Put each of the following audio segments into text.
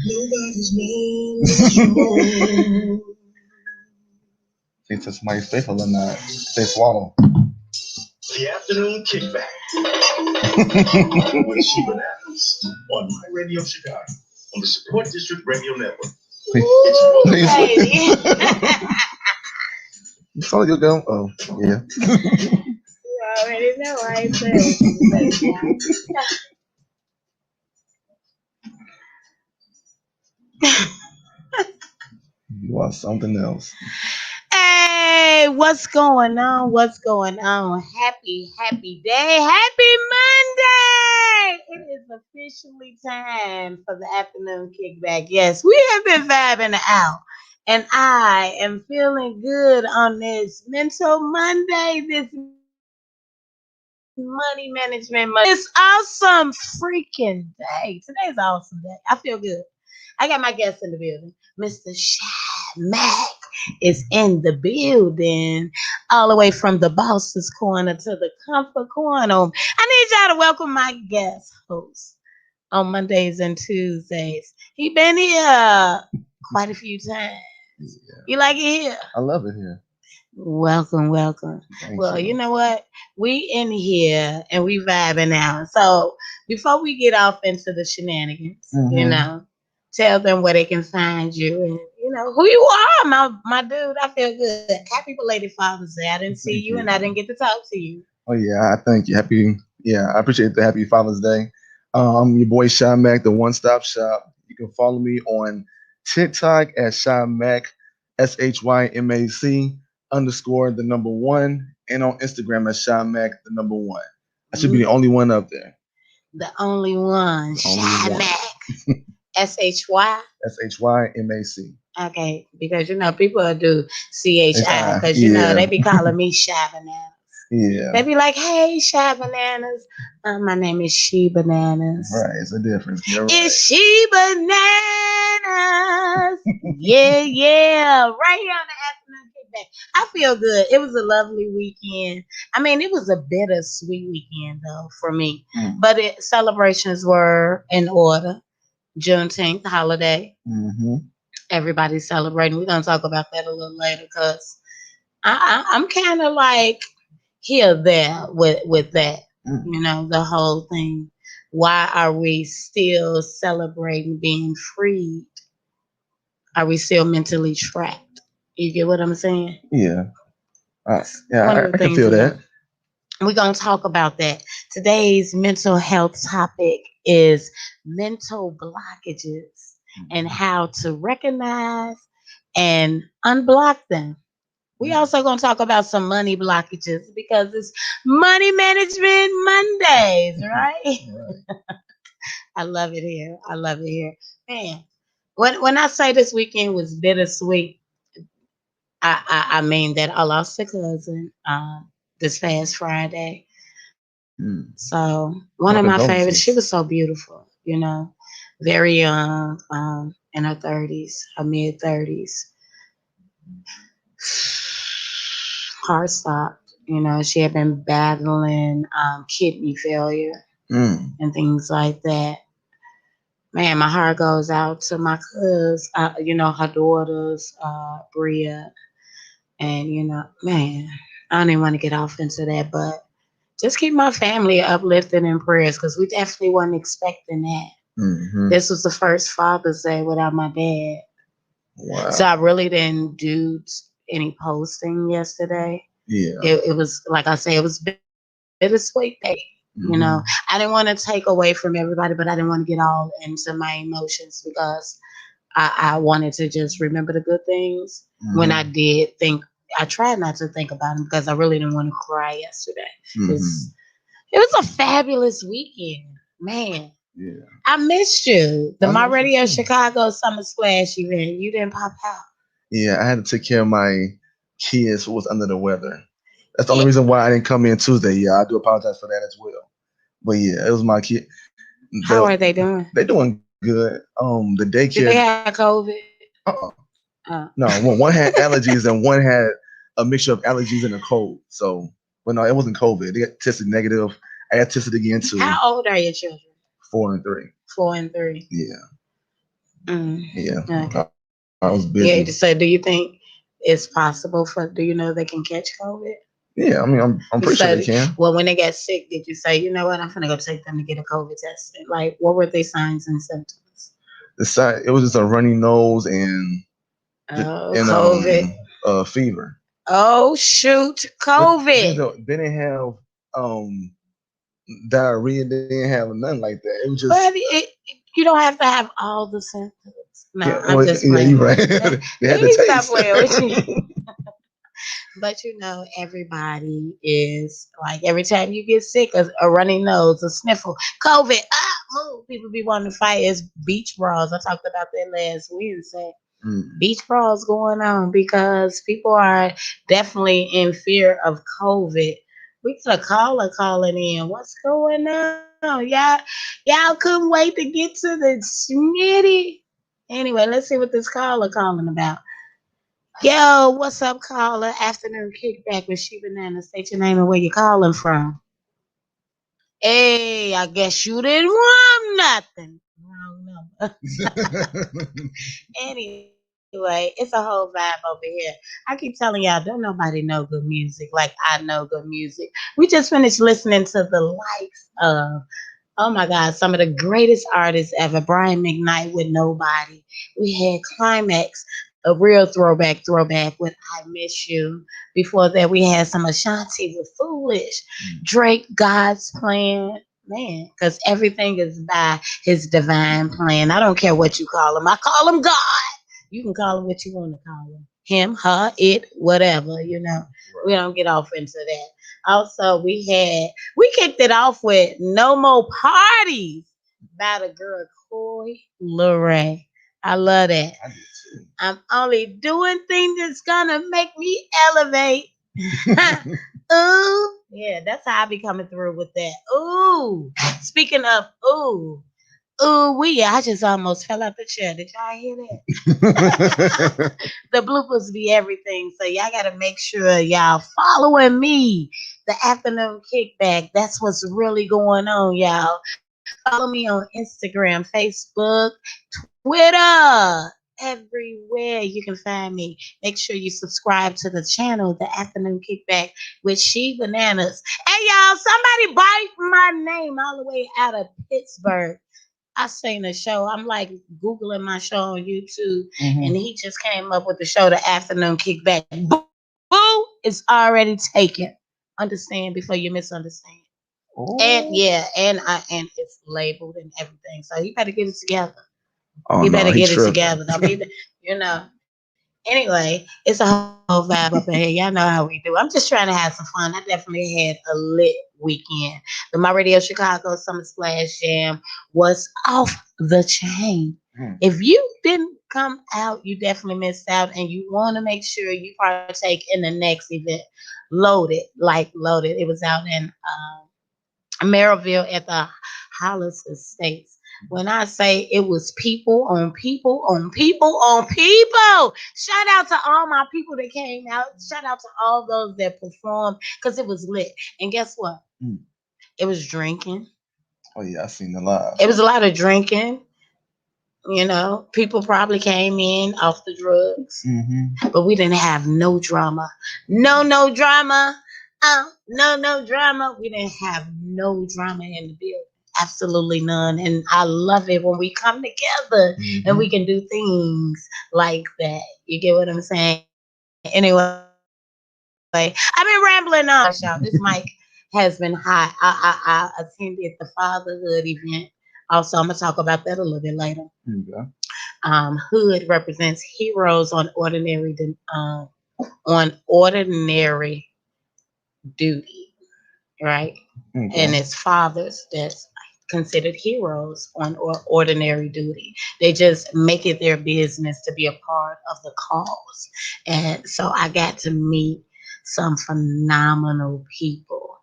Nobody's man. See if somebody's faithful or not. They swallow. The afternoon kickback with ChiBananas on My Radio Chicago on the Support District Radio Network. Please. You saw you go. Oh, yeah. You already know I ain't saying what You are something else. Hey, what's going on? What's going on? Happy day. Happy Monday. It is officially time for the afternoon kickback. Yes, we have been vibing out. And I am feeling good on this Mental Monday, this money management Monday. It's awesome freaking day. Today's an awesome day. I feel good. I got my guest in the building. Mr. ShyMac is in the building, all the way from the boss's corner to the comfort corner. I need y'all to welcome my guest host on Mondays and Tuesdays. He been here quite a few times. Yeah. You like it here? I love it here. Welcome. Thank Well, you. you know what? We in here and we vibing out. So before we get off into the shenanigans, you know, tell them where they can find you and you know who you are, my dude. I feel good. Happy belated Father's Day. I didn't see you and I didn't get to talk to you. Oh yeah, I thank you. I appreciate the happy Father's Day. I'm your boy ShyMac, the one-stop shop. You can follow me on TikTok at ShyMac, SHYMAC_1, and on Instagram at ShyMac, the number 1. I should be the only one up there. The only one, ShyMac. SHY? SHYMAC. Okay, because you know people do CHI because you know they be calling me ChiBananas. Yeah. They be like, "Hey, ChiBananas, my name is ChiBananas." Right, it's a difference. You're right. It's ChiBananas. yeah, right here on the afternoon kickback. I feel good. It was a lovely weekend. I mean, it was a bittersweet weekend though for me, but celebrations were in order. Juneteenth holiday. Everybody's celebrating. We're gonna talk about that a little later because I'm kind of like here there with that. You know, the whole thing. Why are we still celebrating being freed? Are we still mentally trapped? You get what I'm saying? Yeah. I can feel that. We're going to talk about that. Today's mental health topic is mental blockages and how to recognize and unblock them. We also going to talk about some money blockages because it's Money Management Mondays, right? I love it here. Man, when I say this weekend was bittersweet, I mean that I lost a cousin this past Friday. So one of my favorites, she was so beautiful, you know, very young, in her 30s, her mid 30s. Heart stopped, you know, she had been battling kidney failure and things like that. Man, my heart goes out to my cousins, you know, her daughters, Bria, and you know, man, I don't even want to get off into that, but just keep my family uplifted in prayers because we definitely wasn't expecting that. This was the first Father's Day without my dad. Wow. So I really didn't do any posting yesterday. Yeah. It was, like I say, it was bittersweet day. You know, I didn't want to take away from everybody, but I didn't want to get all into my emotions because I wanted to just remember the good things. When I did think, I tried not to think about them because I really didn't want to cry yesterday. It was a fabulous weekend, man. Yeah. I missed you. My Radio Chicago Summer Splash event. You didn't pop out. Yeah, I had to take care of my kids who was under the weather. That's the only reason why I didn't come in Tuesday. Yeah, I do apologize for that as well. But yeah, it was my kid. How are they doing? They're doing good. The daycare. Did they have COVID? No, one had allergies and one had a mixture of allergies and a cold. So, but no, it wasn't COVID. They got tested negative. I got tested again too. How old are your children? 4 and 3. 4 and 3. Yeah. Yeah, Okay. I was Yeah. busy. So, do you think it's possible for? Do you know they can catch COVID? Yeah, I mean, I'm You pretty sure they said, can. well, when they got sick, did you say, you know what, I'm gonna go take them to get a COVID test? Like, what were their signs and symptoms? It was just a runny nose Oh, and COVID. fever. Oh, shoot, But COVID. they didn't have diarrhea. They didn't have nothing like that. It was just But you don't have to have all the symptoms. No, yeah. I'm Well, just yeah, playing you're right. with you. They Let had the me stop taste. playing with you. But everybody is like every time you get sick, a runny nose, a sniffle, COVID, move. People be wanting to fight. It's beach brawls. I talked about that last Wednesday. Mm. Beach brawls going on because people are definitely in fear of COVID. We got a caller calling in. What's going on? Y'all couldn't wait to get to the smitty. Anyway, let's see what this caller calling about. Yo, what's up, caller? Afternoon kickback with ShyBananas. State your name and where you calling from. Hey, I guess you didn't want nothing. Wrong number. Anyway, it's a whole vibe over here. I keep telling y'all, don't nobody know good music like I know good music. We just finished listening to the likes of, oh my God, some of the greatest artists ever. Brian McKnight with Nobody. We had Climax, a real throwback with I Miss You. Before that, we had some Ashanti with Foolish. Drake, God's Plan. Man, because everything is by his divine plan. I don't care what you call him. I call him God. You can call him what you want to call him. Him, her, it, whatever. We don't get off into that. Also, we kicked it off with No More Parties by the girl Coy Leray. I love that. I did too. I'm only doing things that's gonna make me elevate. Ooh. Yeah, that's how I be coming through with that. Ooh. Speaking of ooh. Ooh, I just almost fell out the chair. Did y'all hear that? The bloopers be everything. So y'all gotta make sure y'all following me. The afternoon kickback. That's what's really going on, y'all. Follow me on Instagram, Facebook, Twitter. Everywhere you can find me. Make sure you subscribe to the channel, the afternoon kickback with ShyBananas. Hey y'all, somebody bite my name all the way out of Pittsburgh. I seen a show. I'm like Googling my show on YouTube, and he just came up with the show, The Afternoon Kickback. Boo is already taken. Understand before you misunderstand. And Oh, yeah, and it's labeled and everything. So you better get it together. oh You no, better he get it tripping. together. Don't be, you know. Anyway, it's a whole vibe up in here. Y'all know how we do. I'm just trying to have some fun. I definitely had a lit weekend. The My Radio Chicago Summer Splash Jam was off the chain. If you didn't come out, you definitely missed out, and you want to make sure you partake in the next event. Loaded, like loaded. It was out in Maryville at the Hollis Estates. When I say it was people on people on people on people, shout out to all my people that came out. Shout out to all those that performed because it was lit. And guess what? Mm. It was drinking. Oh yeah, I seen the live. It was a lot of drinking. People probably came in off the drugs, but we didn't have no drama. No drama. No drama. We didn't have no drama in the building. Absolutely none. And I love it when we come together and we can do things like that. You get what I'm saying? Anyway, I've been rambling on, y'all. This mic has been hot. I attended the fatherhood event. Also, I'm gonna talk about that a little bit later. Okay. Hood represents heroes on ordinary duty, right? Okay. And it's fathers that's considered heroes on ordinary duty. They just make it their business to be a part of the cause. And so I got to meet some phenomenal people.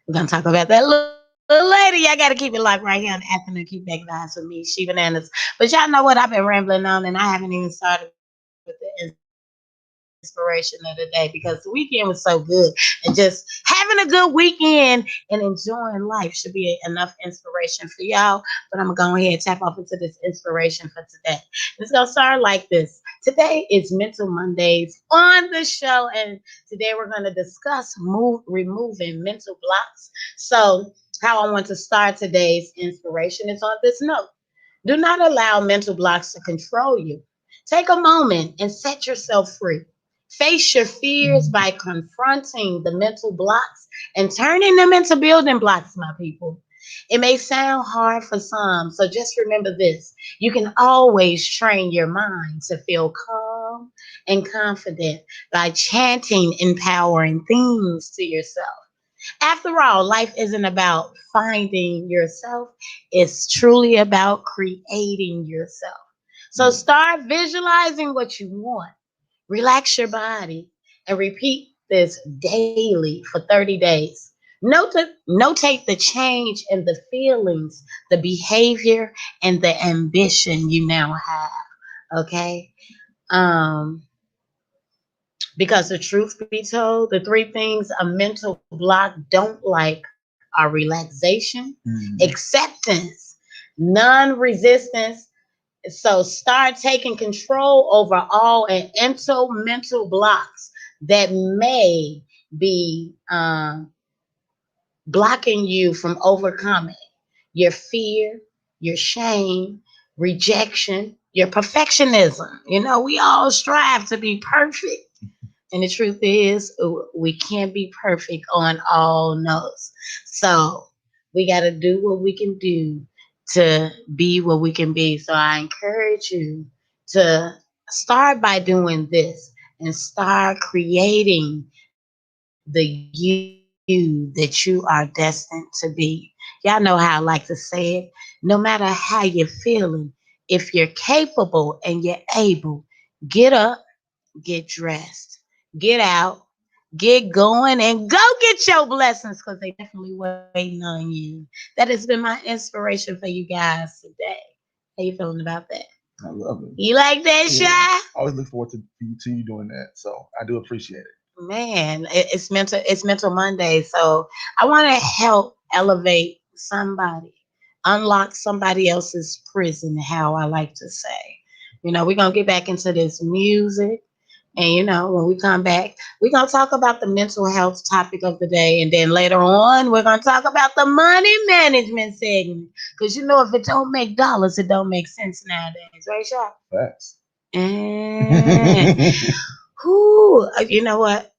We're gonna talk about that a little later. Y'all gotta keep it locked right here on the afternoon kickback vibes with me, ShyBananas. But y'all know what? I've been rambling on and I haven't even started with the Instagram. inspiration of the day because the weekend was so good. And just having a good weekend and enjoying life should be enough inspiration for y'all. But I'm going to go ahead and tap off into this inspiration for today. It's going to start like this. Today is Mental Mondays on the show. And today we're going to discuss removing mental blocks. So, how I want to start today's inspiration is on this note. Do not allow mental blocks to control you. Take a moment and set yourself free. Face your fears by confronting the mental blocks and turning them into building blocks, my people. It may sound hard for some, so just remember this. You can always train your mind to feel calm and confident by chanting empowering things to yourself. After all, life isn't about finding yourself, it's truly about creating yourself. So start visualizing what you want. Relax your body and repeat this daily for 30 days. Notate the change in the feelings, the behavior, and the ambition you now have. Okay? Because the truth be told, the three things a mental block don't like are relaxation, acceptance, non-resistance. So start taking control over all and mental blocks that may be blocking you from overcoming your fear, your shame, rejection, your perfectionism. You know, we all strive to be perfect. And the truth is, we can't be perfect on all notes. So we got to do what we can do to be what we can be. So I encourage you to start by doing this and start creating the you that you are destined to be. Y'all know how I like to say it. No matter how you're feeling, if you're capable and you're able, get up, get dressed, get out, get going, and go get your blessings because they definitely waiting on you. That has been my inspiration for you guys today. How you feeling about that? I love it. You like that, Shy? I always look forward to you doing that. So I do appreciate it. Man, it's mental Monday. So I want to help elevate somebody, unlock somebody else's prison, how I like to say. You know, we're gonna get back into this music. And you know, when we come back, we're gonna talk about the mental health topic of the day, and then later on, we're gonna talk about the money management segment. Because you know, if it don't make dollars, it don't make sense nowadays, right, Shaw? Facts. And who? You know what?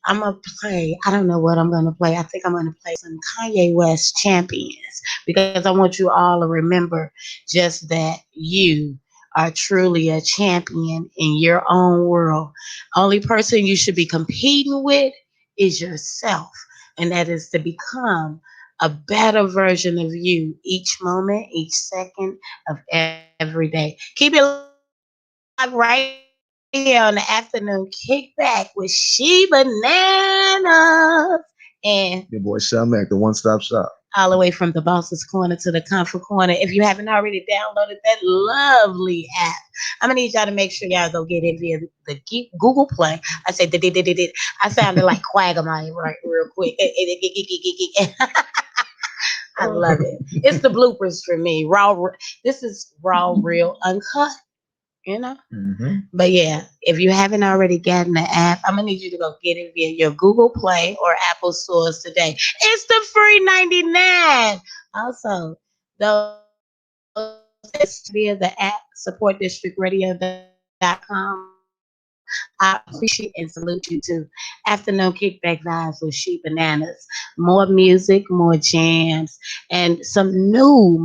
I'm gonna play. I don't know what I'm gonna play. I think I'm gonna play some Kanye West Champions because I want you all to remember just that you are truly a champion in your own world. Only person you should be competing with is yourself, and that is to become a better version of you each moment, each second of every day. Keep it right here on the afternoon kickback with ShyBananas and your boy ShyMac, the one-stop shop. All the way from the boss's corner to the comfort corner. If you haven't already downloaded that lovely app, I'm gonna need y'all to make sure y'all go get it via the Google Play. I said I sounded like Quagmire right real quick. I love it. It's the bloopers for me. This is raw, real, uncut. You know? But yeah, if you haven't already gotten the app, I'm gonna need you to go get it via your Google Play or Apple stores today. It's the free 99. Also, those via the app supportdistrictradio.com. I appreciate and salute you too. Afternoon kickback vibes with ShyBananas. More music, more jams, and some new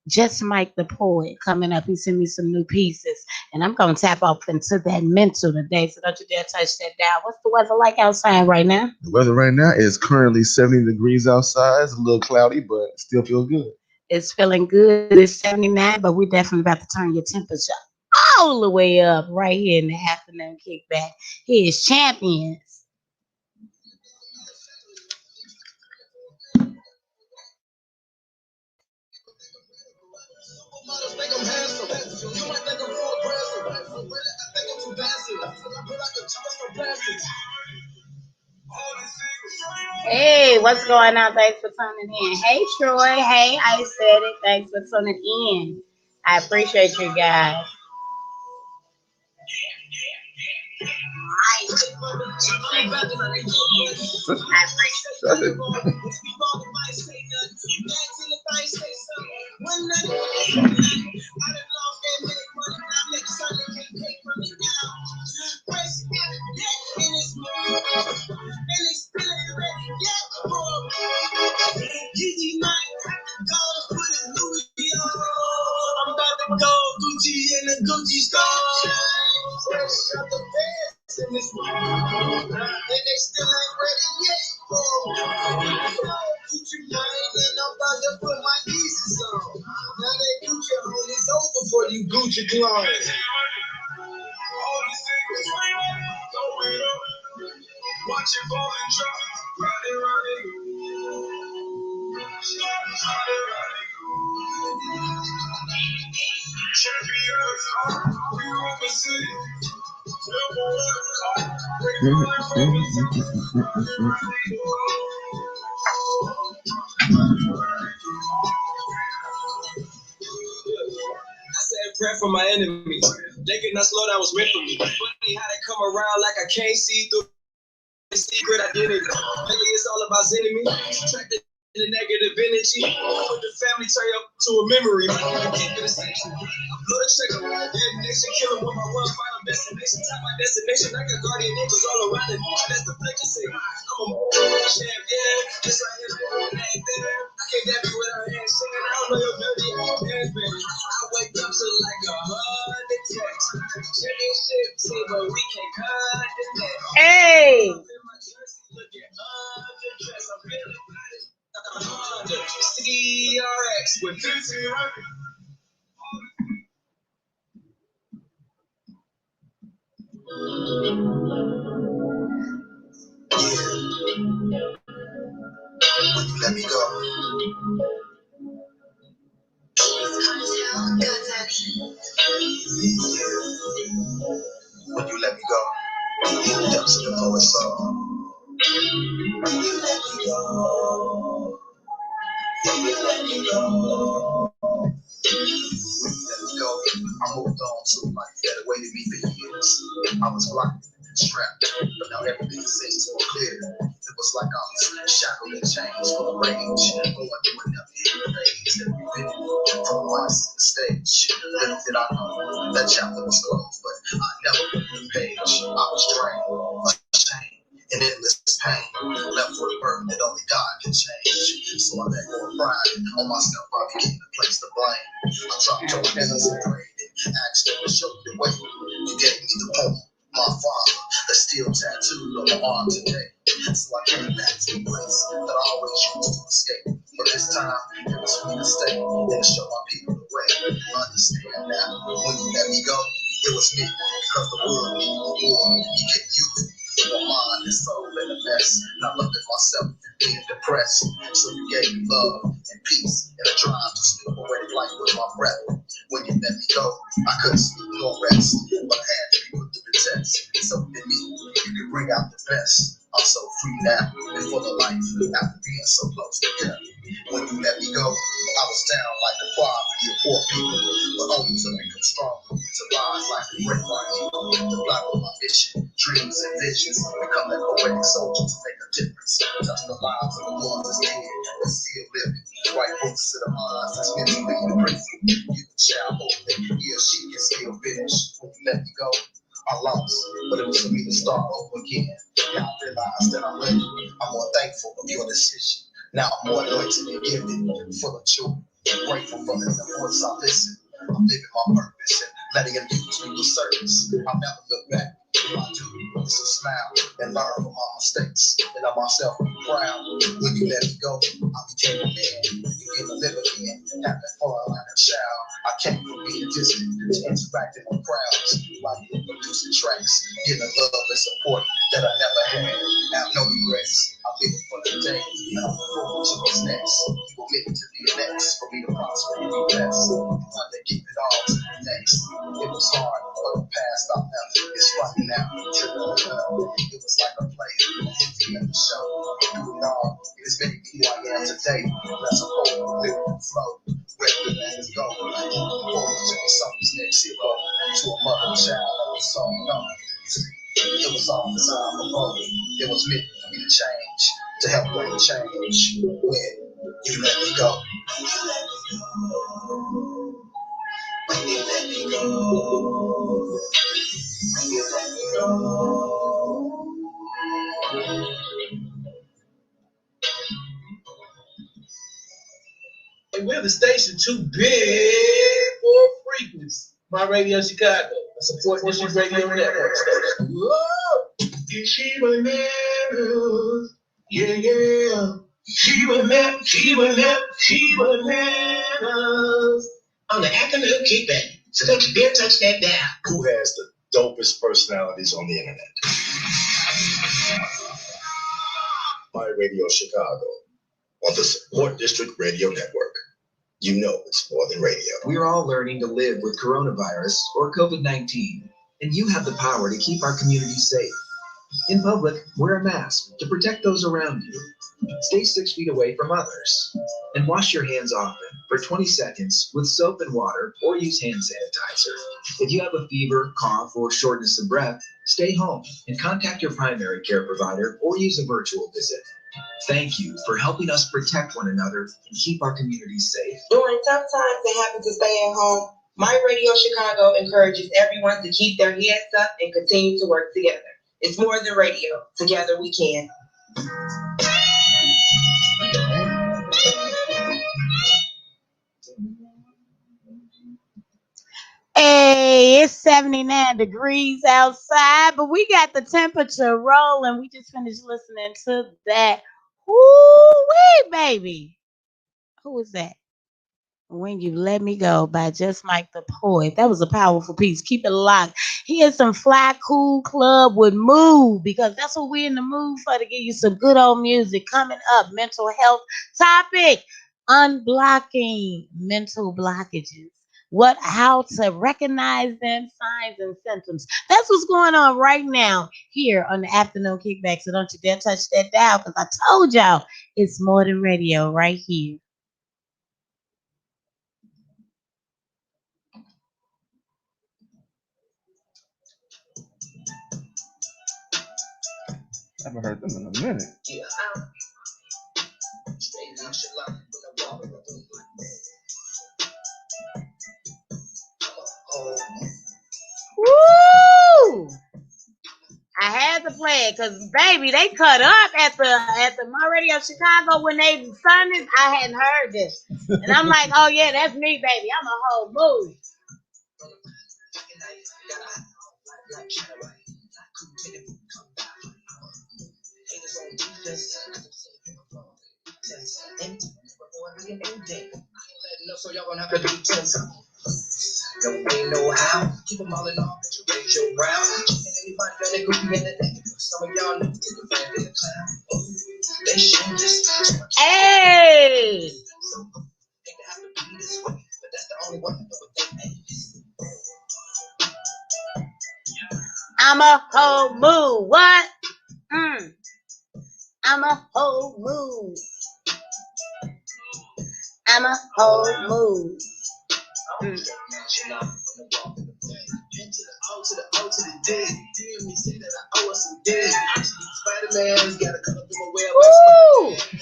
Just Mike the Poet coming up. He sent me some new pieces, and I'm going to tap off into that mental today, so don't you dare touch that dial. What's the weather like outside right now? The weather right now is currently 70 degrees outside. It's a little cloudy, but it still feels good. It's feeling good. It's 79, but we're definitely about to turn your temperature all the way up right here in the afternoon kickback. Here's Champions. Think I'm handsome. You might think I'm so aggressive. But really, I think I'm too passive. But I can Hey, what's going on? Thanks for tuning in. Hey, Troy. Hey, I said it. Thanks for tuning in. I appreciate you guys. I'm about to go Gucci in the Gucci store. Fresh out the beds in this one. And they still ain't ready yet. Gucci mine, and I'm about to put my pieces on. Now that Gucci home is over for you Gucci clients. Watch it fall and drop. Ride it, ride it. I said prayer for my enemies. They could not slow down, was meant for me. Funny how they come around like I can't see through the secret identity. Lately it's all about enemy. Subtracted the negative energy. Put the family turn up to a memory. Keep it essential. I blow the trigger. Damnation killer with my one final destination. Top my destination. I got guardian angels all around it. That's the place to say. I'm a champion. This right here, I can't dab you with her hands singing. I don't know your dirty hands, baby. I wake up to like 100 texts. Championship team, but we can't cut the net. Hey. CRX with 15. When you let me go. When you let me go. Depths of the poet's song. When you let me go. When you let me go. Let me go. I moved on to a life that awaited me for years. I was blocked and strapped, but now everything seems more clear. It was like I was shackled and chains full of rage, going through a never-ending phase. Every minute from once in the stage. Little did I know that chapter was closed, but I never looked the page. I was drained, ashamed, and endless pain. Left for a burden that only God can change. So I let go of pride on myself. I became the place to blame. I dropped your knees and prayed and asked them to show me the way. You gave me the poem, my father, that's still tattooed on my arm today. So I came back to the place that I always used to escape. But this time, it was for me to stay and to show my people the way. Understand now, when you let me go, it was me. Because the world needed more. You can use me. My mind and soul in a mess. Not looking at myself and being depressed. So you gave me love and peace and a drive to slip away life with my breath. When you let me go, I couldn't sleep nor rest, but I had to be put through the test. So in me, you can bring out the best. I'm so free now and full of life after being so close to death. When you let me go, I was down like the poverty of poor people, but only to become stronger, to rise like a great white eagle, to fly with my mission, dreams and visions, become that poetic soldier to make a difference, touch the lives of the ones that's dead and still living, write books to the minds that's mentally in prison. You the child hoping he or she can still finish. When you let me go, I lost, but it was for me to start over again. Now I realize that I'm ready. I'm more thankful of your decision. Now I'm more anointed and gifted, full of joy, grateful for the voice I listen. I'm living my purpose and letting him use me with service. I'll never look back. What I do is to smile and learn from my mistakes. And I myself be proud. When you let me go, I became a man. You get to live again, having fun like a child. I came from being distant to interacting with crowds, like producing tracks, getting the love and support that I never had. I have no regrets. I'm living for today, and I'm looking forward to what's next. You will get to be next for me to prosper and be blessed. One that keep it all to the next. It was hard, but the past I left. It's funny now. It was like a play, empty at the show. Through it all, day. That's a whole different flow. Where the man's going. Forward to the summer's next zero. To a mother and child that was so young. It was all the time before me. It was meant for me to change. To help bring change. When you let me go. When you let me go. When you let me go. We're the station too big for frequency. My Radio Chicago, a support district radio network station. Whoa! ChiBananas. Yeah, yeah. ChiBananas. On the afternoon kickback. So don't you dare touch that dial. Who has the dopest personalities on the internet? My Radio Chicago on the Support District Radio Network. You know it's more than radio. We're all learning to live with coronavirus or COVID-19, and you have the power to keep our community safe. In public, wear a mask to protect those around you. Stay 6 feet away from others. And wash your hands often for 20 seconds with soap and water or use hand sanitizer. If you have a fever, cough, or shortness of breath, stay home and contact your primary care provider or use a virtual visit. Thank you for helping us protect one another and keep our communities safe. During tough times and having to stay at home, My Radio Chicago encourages everyone to keep their heads up and continue to work together. It's more than radio. Together we can. Hey, it's 79 degrees outside, but we got the temperature rolling. We just finished listening to that. Woo-wee, baby. Who was that? When You Let Me Go by Just Mike the Poet. That was a powerful piece. Keep it locked. Here's some Fly Cool Club with Move, because that's what we're in the mood for, to give you some good old music. Coming up, mental health topic, unblocking mental blockages. How to recognize them, signs and symptoms. That's what's going on right now here on the Afternoon Kickback. So don't you dare touch that dial, because I told y'all it's more than radio right here. I haven't heard them in a minute. Yeah. Straight nonchalant when I walk in the room like that. Woo! I had to play it because, baby, they cut up at the My Radio Chicago when they sung this. I hadn't heard this, and I'm like, oh yeah, that's me, baby. I'm a whole mood. So y'all gonna have to do 10 something. No way, no how. Keep them all in all, but you raise your brow. And anybody got a group in the day. Some of y'all know to take a fan in the clown. They shameless. Hey! So they have to be this way. But that's the only one that know what they mean. I'm a whole mood. What? I'm a whole mood. I'm a whole mood. Woo!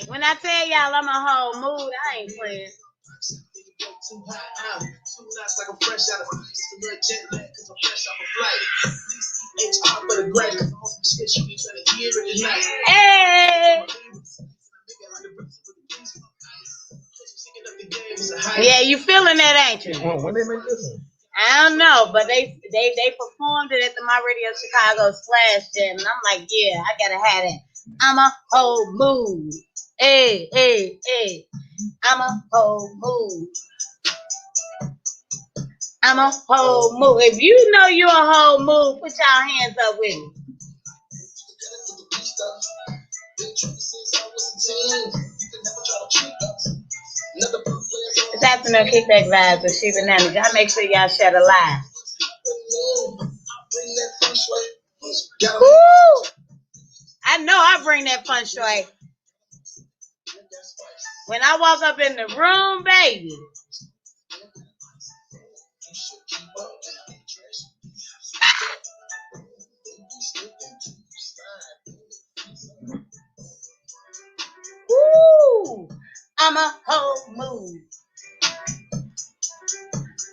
When I tell y'all I'm a whole mood, I ain't playing. Too hot out, too nice like I'm fresh out of ice. The red jet lag, cause I'm fresh off a flight. HR for the grad, cause I'm on some shit you be trying to hear it tonight. Hey! Yeah, you feeling that, ain't you? Well, when they make this one? I don't know, but they performed it at the My Radio Chicago Splash Jam, and I'm like, yeah, I gotta have it. I'm a whole mood. Hey, hey, hey. I'm a whole mood. I'm a whole mood. If you know you're a whole mood, put y'all hands up with me. It's Afternoon Kickback Vibes with ChiBananas. Y'all make sure y'all share the live. Woo! I know I bring that fun shui. When I walk up in the room, baby. Woo! I'm a whole mood.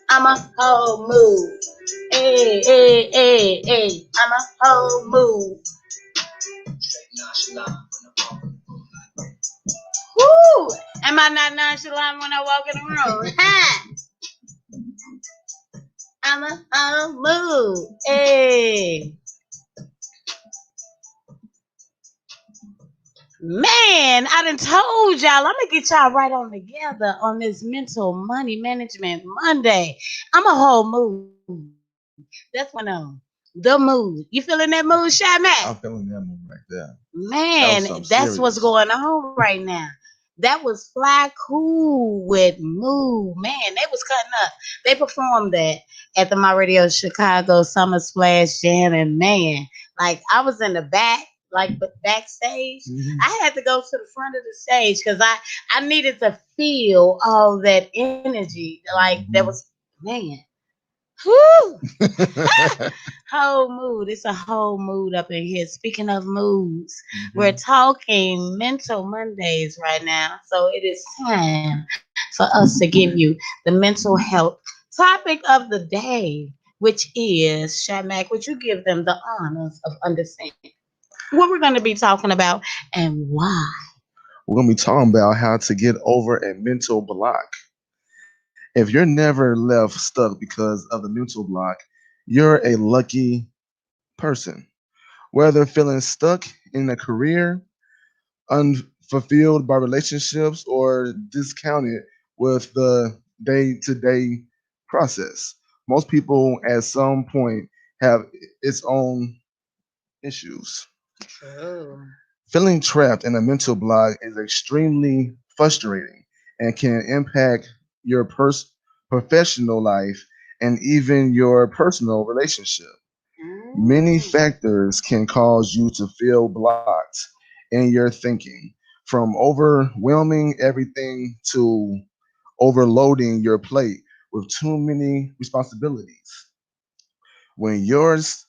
I'm a whole mood. Hey, hey, hey, hey. I'm a whole mood. Woo! Am I not nonchalant when I walk in the room? Ha! I'm a whole mood. Hey. Man, I done told y'all, I'm gonna get y'all right on together on this mental money management Monday. I'm a whole mood. That's one of them. The mood. You feeling that mood, ShyMac? I'm feeling that move right there. Man, something that's what's serious. going on right now. That was Fly Cool with Mood. Man, they was cutting up. They performed that at the My Radio Chicago Summer Splash Jam, and man, like I was in the back, like backstage. Mhm. I had to go to the front of the stage because I needed to feel all that energy. Like that was, man. Whew. Whole mood. It's a whole mood up in here. Speaking of moods, we're talking Mental Mondays right now. So it is time for us to give you the mental health topic of the day, which is, ShyMac, would you give them the honors of understanding what we're going to be talking about and why? We're gonna be talking about how to get over a mental block. If you're never left stuck because of the mental block, you're a lucky person. Whether feeling stuck in a career, unfulfilled by relationships, or discounted with the day to day process, most people at some point have its own issues. True. Feeling trapped in a mental block is extremely frustrating and can impact your professional life and even your personal relationship. Many factors can cause you to feel blocked in your thinking, from overwhelming everything to overloading your plate with too many responsibilities. When yours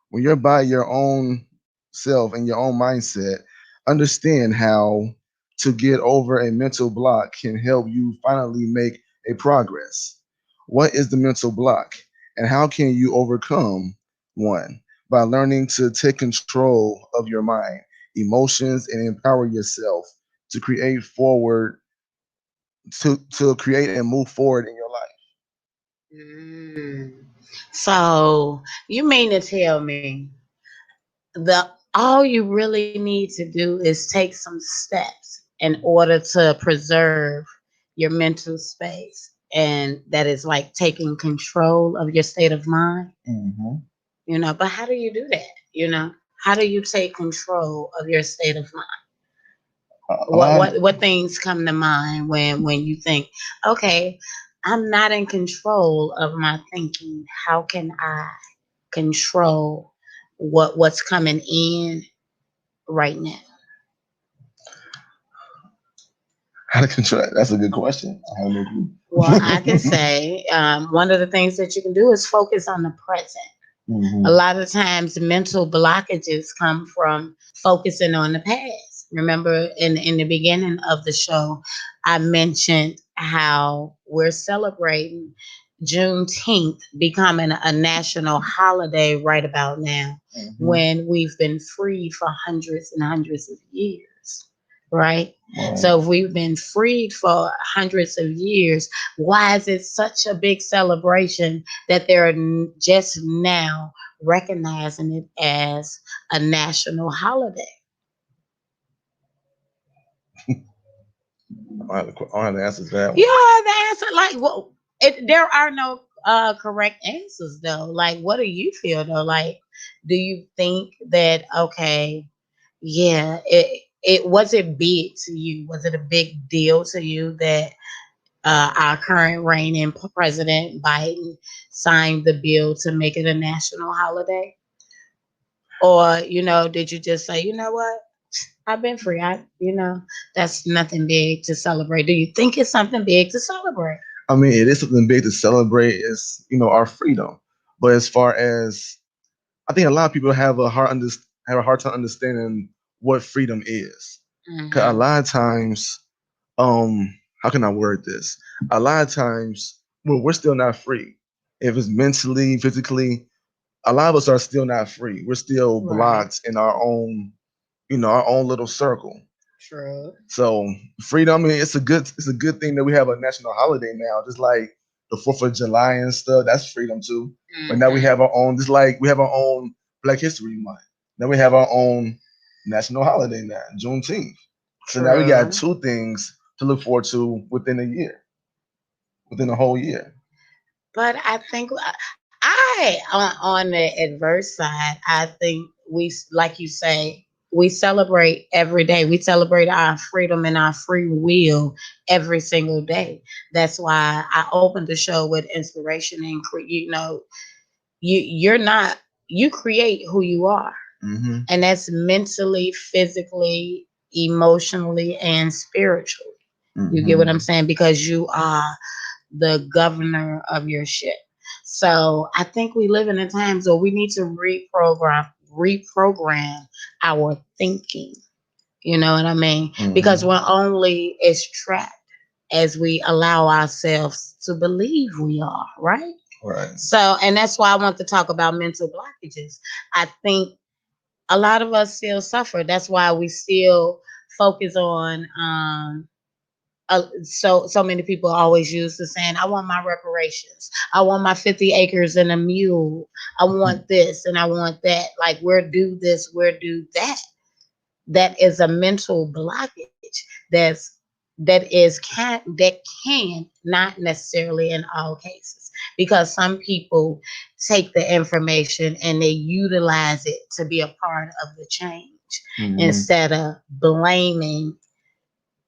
when you're by your own self and your own mindset, understand how to get over a mental block can help you finally make a progress. What is the mental block and how can you overcome one? By learning to take control of your mind, emotions, and empower yourself to create forward to create and move forward in your life. Mm. So you mean to tell me the all you really need to do is take some steps in order to preserve your mental space, and that is like taking control of your state of mind, Mm-hmm. but how do you do that? How do you take control of your state of mind? A lot. What things come to mind when you think, okay, I'm not in control of my thinking. How can I control what's coming in right now? How to control? That's a good question. I have no clue. Well, I can say one of the things that you can do is focus on the present. Mhm. A lot of times, mental blockages come from focusing on the past. Remember, in the beginning of the show, I mentioned how we're celebrating Juneteenth becoming a national holiday right about now, when we've been free for hundreds and hundreds of years, right? Right. So if we've been freed for hundreds of years, why is it such a big celebration that they're just now recognizing it as a national holiday? I have the answer to that one. You have the answer. Like, well, there are no correct answers though. Like, what do you feel though? Like, do you think that okay, yeah, it was it big to you? Was it a big deal to you that our current reigning President Biden signed the bill to make it a national holiday? Or, did you just say, you know what? I've been free. That's nothing big to celebrate. Do you think it's something big to celebrate? I mean, it is something big to celebrate. Is our freedom. But as far as I think a lot of people have a hard time understanding what freedom is. 'Cause a Hmm. lot of times, how can I word this? A lot of times, well, we're still not free. If it's mentally, physically, a lot of us are still not free. We're still Right. blocked in our own little circle. True. So freedom, I mean, it's a good thing that we have a national holiday now, just like the Fourth of July and stuff. That's freedom too. But now we Hmm. have our own, just like we have our own Black History Month. Now we have our own national holiday now, Juneteenth. So now we got True. two things to look forward to within a year, within a whole year. But I think on the adverse side, I think like you say, we celebrate every day. We celebrate our freedom and our free will every single day. That's why I opened the show with inspiration and you're not you create who you are, Hmm. and that's mentally, physically, emotionally, and spiritually. You get what I'm Hmm. saying? Because you are the governor of your ship. So I think we live in a times where we need to reprogram our thinking. You know what I mean? Because Hmm. we're only as trapped as we allow ourselves to believe we are, right? Right. So, and that's why I want to talk about mental blockages. I think a lot of us still suffer. That's why we still focus on so many people always use the saying, I want my reparations, I want my 50 acres and a mule, I want this and I want that, like where do this, where do that. That is a mental blockage that can, not necessarily in all cases, because some people take the information and they utilize it to be a part of the change Hmm. instead of blaming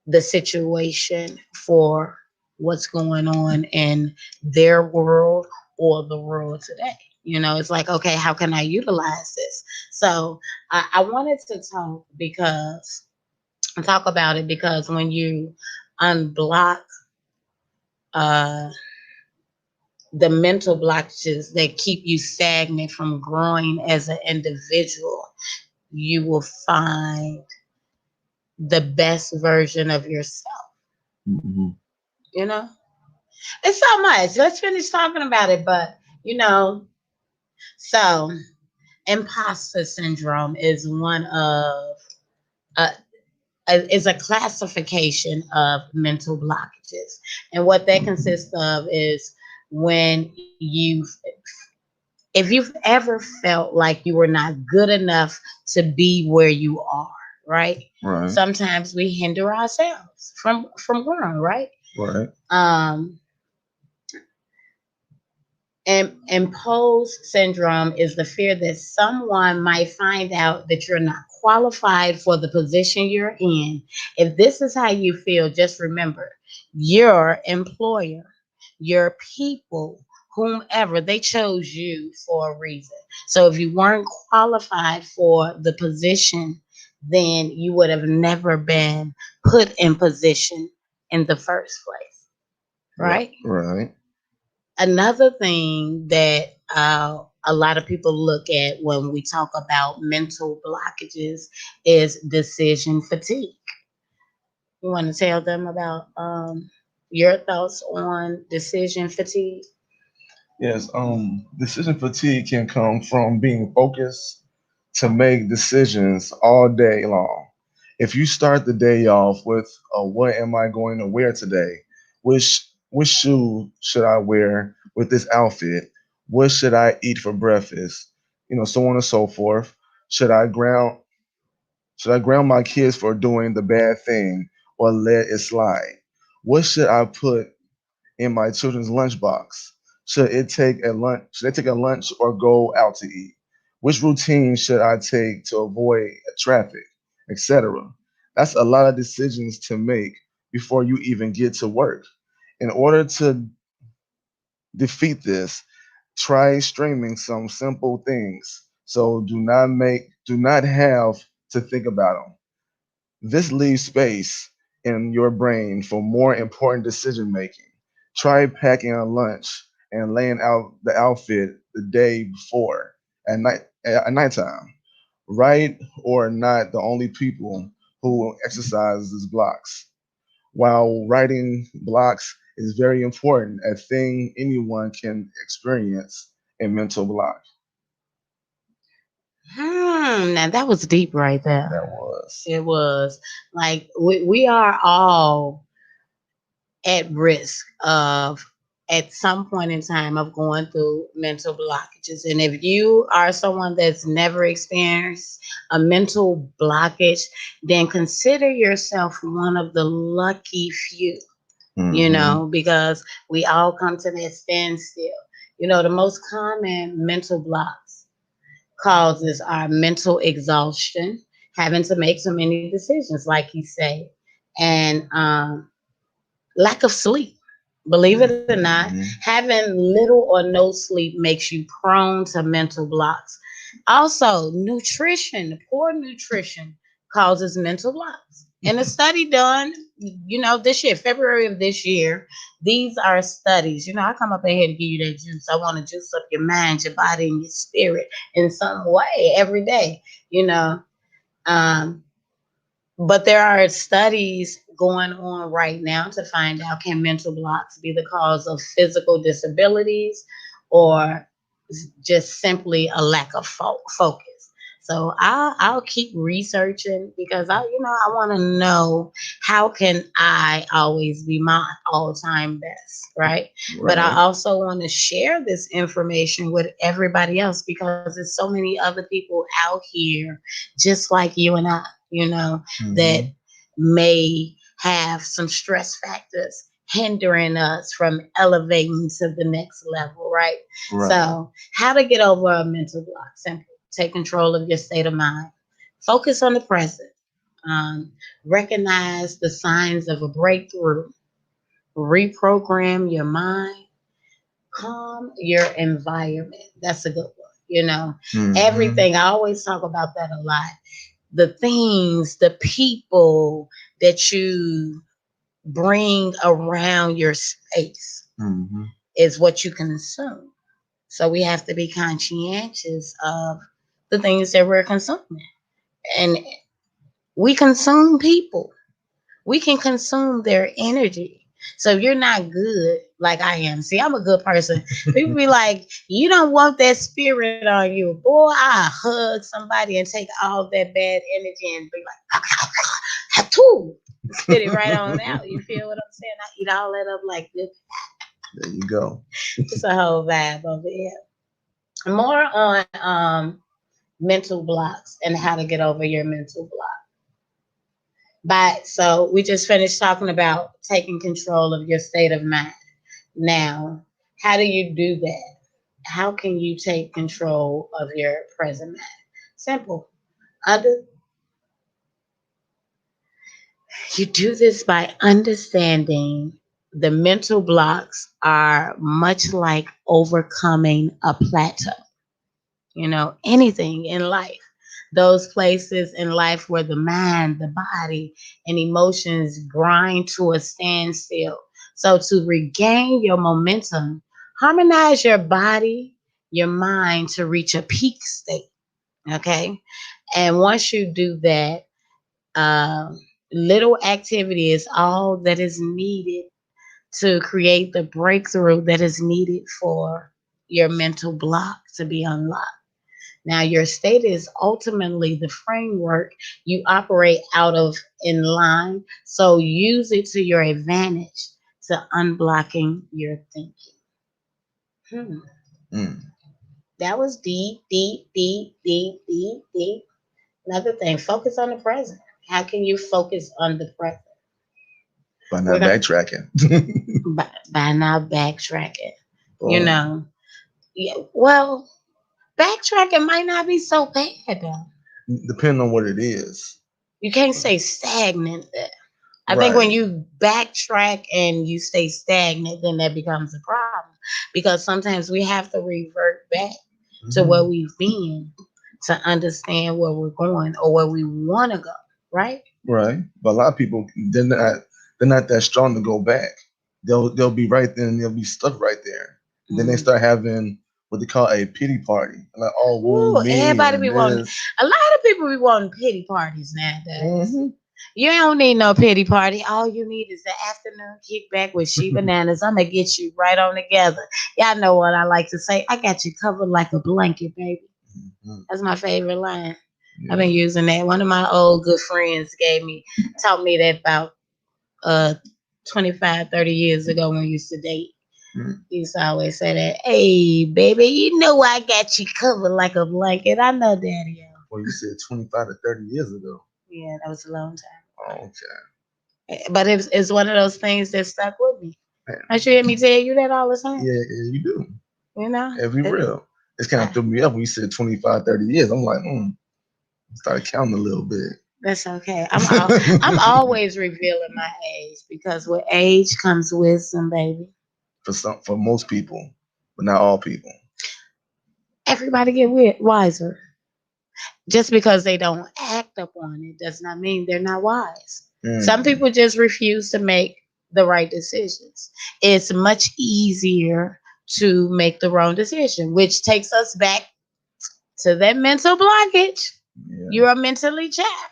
the situation for what's going on in their world or the world today. It's like, okay, how can I utilize this? So I wanted to talk about it because when you unblock uh, the mental blockages that keep you stagnant from growing as an individual, you will find the best version of yourself. Hmm. You know, it's so much. Let's finish talking about it. But you know, so imposter syndrome is one of uh, is a classification of mental blockages, and what that consists of is when if you've ever felt like you were not good enough to be where you are, right? Right. Sometimes we hinder ourselves from growing, right? Right. Um, And imposed syndrome is the fear that someone might find out that you're not qualified for the position you're in. If this is how you feel, just remember your employer, your people, whomever, they chose you for a reason. So if you weren't qualified for the position, then you would have never been put in position in the first place, Right. right? Right. Another thing that a lot of people look at when we talk about mental blockages is decision fatigue. You want to tell them about your thoughts on decision fatigue? Yes, decision fatigue can come from being focused to make decisions all day long. If you start the day off with, what am I going to wear today? Which shoe should I wear with this outfit? What should I eat for breakfast? So on and so forth. Should I ground should I ground my kids for doing the bad thing or let it slide? What should I put in my children's lunchbox? Should they take a lunch or go out to eat? Which routine should I take to avoid traffic, etc.? That's a lot of decisions to make before you even get to work. In order to defeat this, try streaming some simple things. So do not have to think about them. This leaves space in your brain for more important decision making. Try packing a lunch and laying out the outfit the day before at nighttime. Right or not the only people who exercise these blocks. While writing blocks is very important, a thing anyone can experience a mental block. Now that was deep right there. That was. It was like we are all at risk of at some point in time of going through mental blockages. And if you are someone that's never experienced a mental blockage, then consider yourself one of the lucky few, because we all come to that standstill. The most common mental blocks causes our mental exhaustion, having to make so many decisions, like you say, and lack of sleep. Believe it or not, having little or no sleep makes you prone to mental blocks. Also, poor nutrition causes mental blocks. In a study done, this year, February of this year, these are studies. I come up in here to give you that juice. I want to juice up your mind, your body, and your spirit in some way every day, you know. Um, but there are studies going on right now to find out, can mental blocks be the cause of physical disabilities or just simply a lack of focus. So I'll keep researching because I want to know how can I always be my all-time best, right? But I also want to share this information with everybody else because there's so many other people out here just like you and I, that may have some stress factors hindering us from elevating to the next level, right? So, how to get over a mental block? Simple. Take control of your state of mind. Focus on the present. Recognize the signs of a breakthrough. Reprogram your mind. Calm your environment. That's a good one. Everything. I always talk about that a lot. The things, the people that you bring around your space is what you consume. So we have to be conscientious of the things that we're consuming. And we consume people. We can consume their energy. So if you're not good like I am, see, I'm a good person. People be like, you don't want that spirit on you. Boy, I hug somebody and take all that bad energy and be like, Hatoo, spit it right on out. You feel what I'm saying? I eat all that up like this. There you go. It's a whole vibe over here. More on mental blocks and how to get over your mental block. So we just finished talking about taking control of your state of mind. Now, how do you do that? How can you take control of your present mind? Simple. You do this by understanding the mental blocks are much like overcoming a plateau. Anything in life, those places in life where the mind, the body, and emotions grind to a standstill. So, to regain your momentum, harmonize your body, your mind to reach a peak state. Okay. And once you do that, um, little activity is all that is needed to create the breakthrough that is needed for your mental block to be unlocked. Now, your state is ultimately the framework you operate out of in line. So use it to your advantage to unblocking your thinking. That was deep, deep, deep, deep, deep, deep. Another thing, focus on the present. How can you focus on the present? By not backtracking. by not backtracking. Yeah, well, backtracking might not be so bad though. Depending on what it is. You can't stay stagnant there. I think when you backtrack and you stay stagnant, then that becomes a problem. Because sometimes we have to revert back to where we've been to understand where we're going or where we want to go, right? Right. But a lot of people they're not that strong to go back. They'll be right there and they'll be stuck right there. And then they start having what they call a pity party. Like, oh, woe Ooh, me everybody and be wanting. this. A lot of people be wanting pity parties nowadays. Hmm. You don't need no pity party. All you need is the afternoon kickback with ShyBananas. I'm gonna get you right on together. Y'all know what I like to say. I got you covered like a blanket, baby. That's my favorite line. I've Yeah. been using that. One of my old good friends taught me that about uh 25, 30 years ago when we used to date. Mhm. He used to always say that, hey baby, you know I got you covered like a blanket. I know daddy. Well, you said 25 to 30 years ago. Yeah, that was a long time. Oh, okay. But it's one of those things that stuck with me. Man. Don't you hear me tell you that all the time? Yeah, yeah, you do. You know? Every real. It's kind of threw me up when you said 25, 30 years. I'm like, started counting a little bit. That's okay. I'm always revealing my age because with age comes wisdom, baby. For most people, but not all people. Everybody get wiser. Just because they don't act upon it does not mean they're not wise. Some Mm. people just refuse to make the right decisions. It's much easier to make the wrong decision, which takes us back to that mental blockage. Yeah. You're mentally chapped.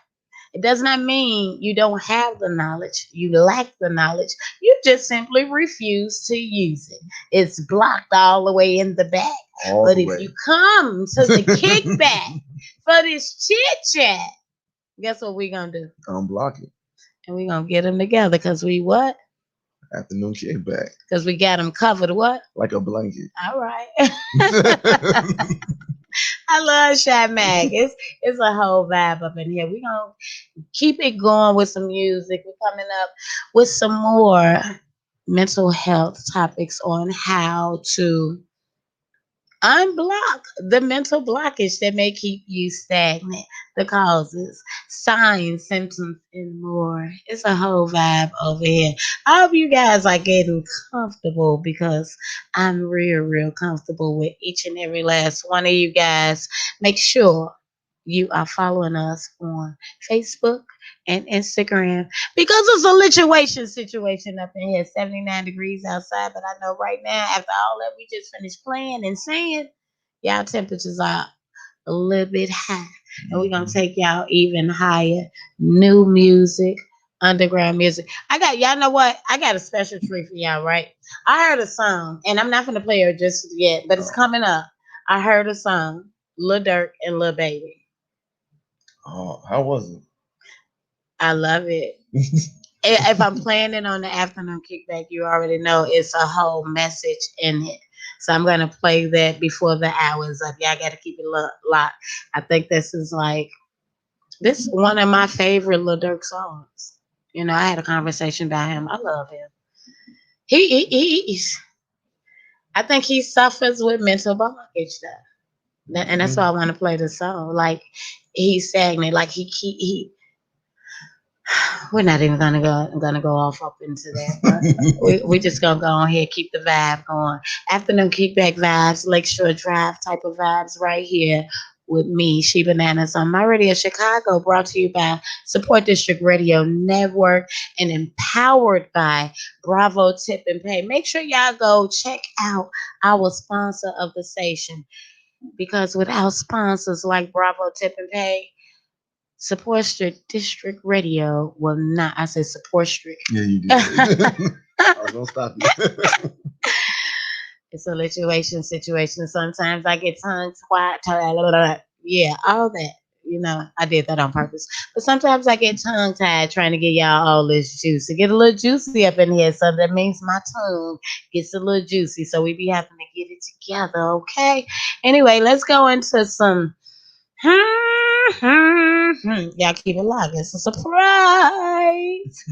It does not mean you don't have the knowledge. You lack the knowledge. You just simply refuse to use it. It's blocked all the way in the back. All But the if way. you come to the kickback for this chit chat, guess what we're going to do? Unblock it. And we're going to get them together because we what? Afternoon kickback. Because we got them covered what? Like a blanket. All right. I love ShyMac. It's a whole vibe up in here. We're going to keep it going with some music. We're coming up with some more mental health topics on how to unblock the mental blockage that may keep you stagnant, the causes, signs, symptoms, and more. It's a whole vibe over here. I hope you guys are getting comfortable because I'm real comfortable with each and every last one of you guys. Make sure you are following us on Facebook and Instagram because it's a situation up in here. 79 degrees outside, but I know right now, after all that we just finished playing and saying, y'all temperatures are a little bit high. And we're gonna take y'all even higher. New music, underground music. Y'all know what? I got a special treat for y'all, right? I heard a song, and I'm not gonna play it just yet, but it's coming up. I heard a song, Lil Durk and Lil Baby. Oh, how was it? I love it. If I'm playing it on the afternoon kickback, you already know it's a whole message in it. So I'm gonna play that before the hour's up. Y'all gotta keep it locked. I think this is one of my favorite Lil Durk songs. You know, I had a conversation about him. I love him. He's I think he suffers with mental blockage though. And that's why I want to play the song. Like he's stagnant. Like he we're not even gonna go off up into that. But we just gonna go on here, keep the vibe going. Afternoon kickback vibes, Lakeshore Drive type of vibes right here with me, ShyBananas on my radio Chicago, brought to you by Support District Radio Network and empowered by Bravo Tip and Pay. Make sure y'all go check out our sponsor of the station because without sponsors like Bravo Tip and Pay, Support District Radio will not. I said Support Strict. Yeah, you did. I was gonna stop you. It's a situation. Sometimes I get tongue tied. Yeah, all that. You know, I did that on purpose. But sometimes I get tongue tied trying to get y'all all this juice. To get a little juicy up in here. So that means my tongue gets a little juicy. So we be having to get it together, okay? Anyway, let's go into some. Y'all keep it locked. It's a surprise.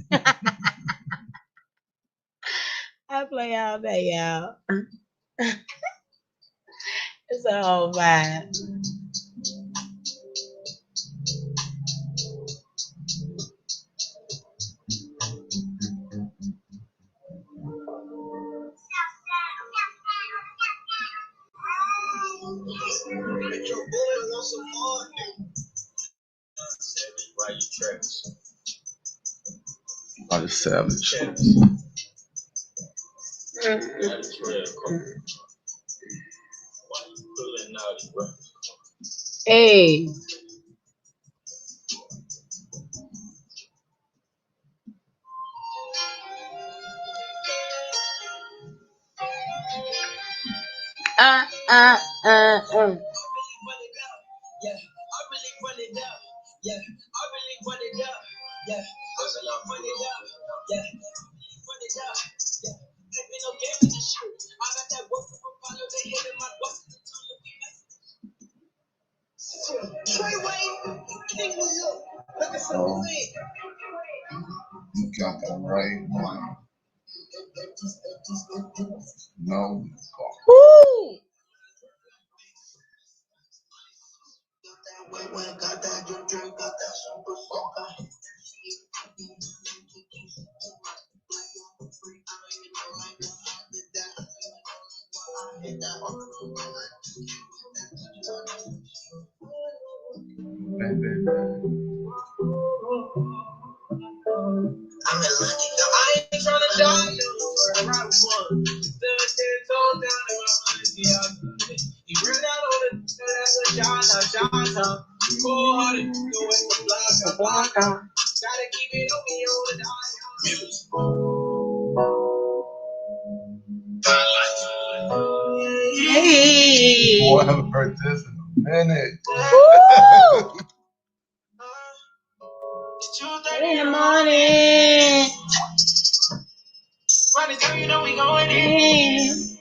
I play all day, y'all. It's a whole vibe. Make your boy want some more. Write your tracks. Are the savage. Hey. Oh, you got the right one. No. Woo! Baby. I'm in lucky. Now I ain't trying to die. I'm right one. The 10 toes down in my money. He ran out on it. That's a John. Cold hearted. Going from block to block. Gotta keep it on me on the dime. Hey. Boy, I haven't heard this in a minute. Woo! It's 2:30 In the morning. Run it through, you know we going in.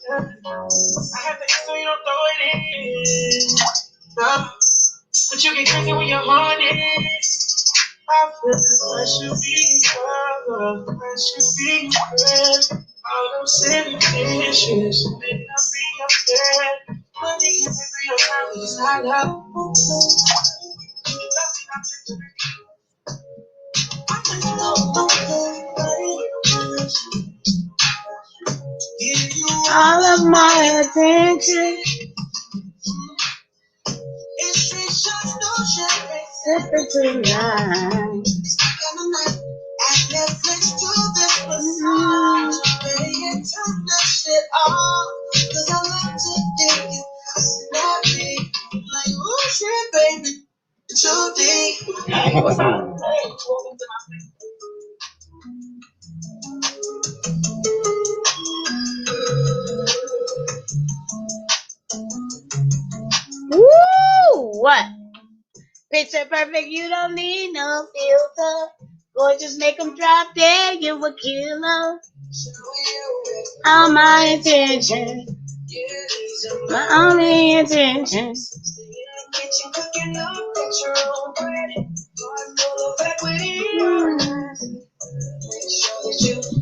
I have to hit so you don't throw it in. But you get crazy when your heart is. I feel like I should be covered. I should be friend. All those silly dishes. May not be your friend. Money can be your time. Just hide out. All of my attention. Sipping tonight. Woo! What? Picture perfect, you don't need no filter. Gorgeous, make them drop dead, you a killer. All my attention. My only intention.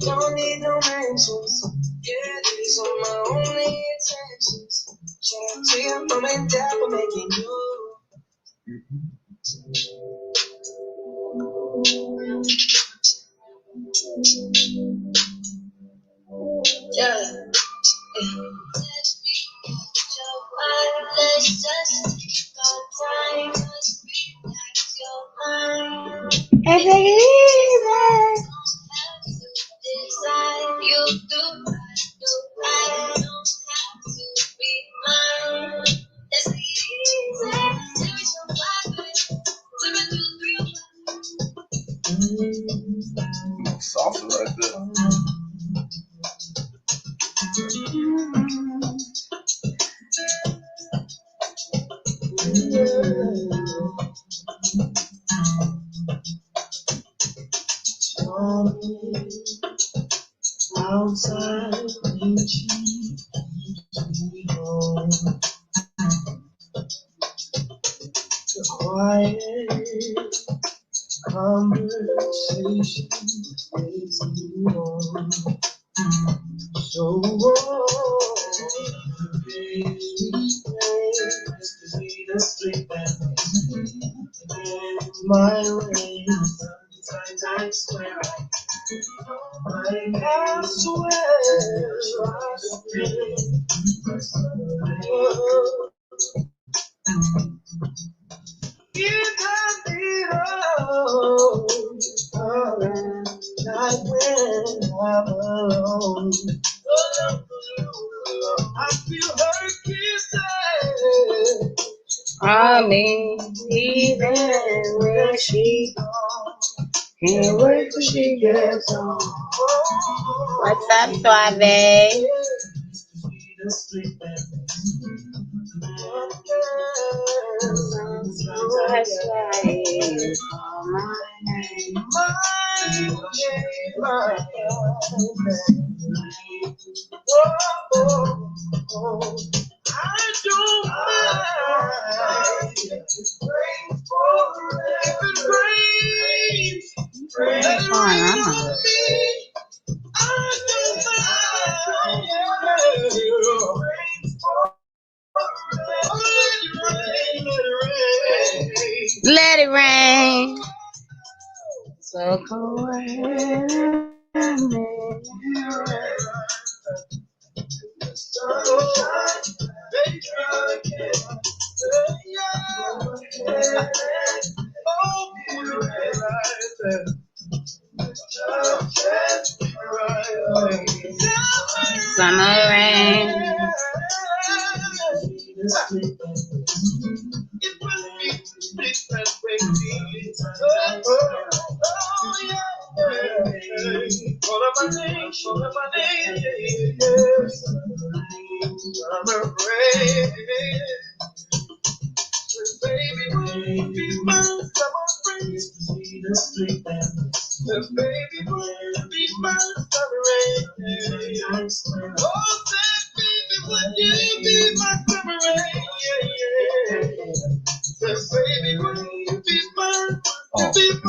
Don't need no mentions. Yeah, these are my only intentions. Trying to your mom and dad for making you. Yeah. And take it easy. You do. Salsa right there. Outside the quiet conversation makes me warm. So warm. To be the sleep that makes my rain. Sometimes I swear I you got me all. from me, even when she can't wait till she gets home. What's up, Suave? Let it rain. So cold. Summer rain.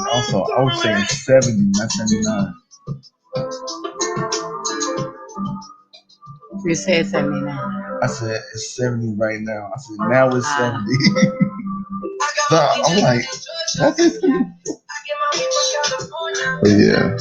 Also, I was saying 70, not 79. You said 79. I said it's 70 right now. I said now it's 70. So I'm like, that's it. But yeah.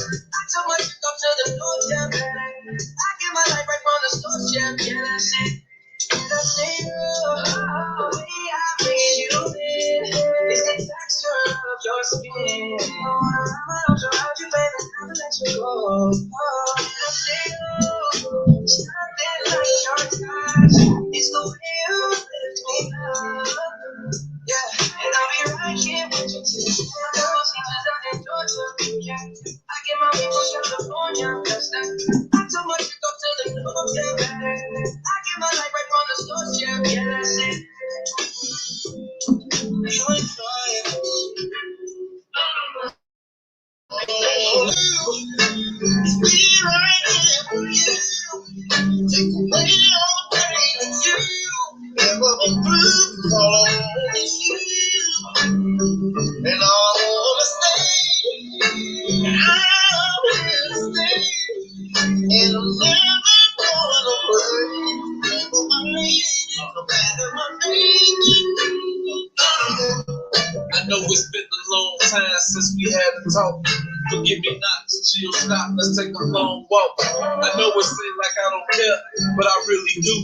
I know it's been a long time since we had a talk. Forgive me not to chill, stop, let's take a long walk. I know it seems like I don't care, but I really do.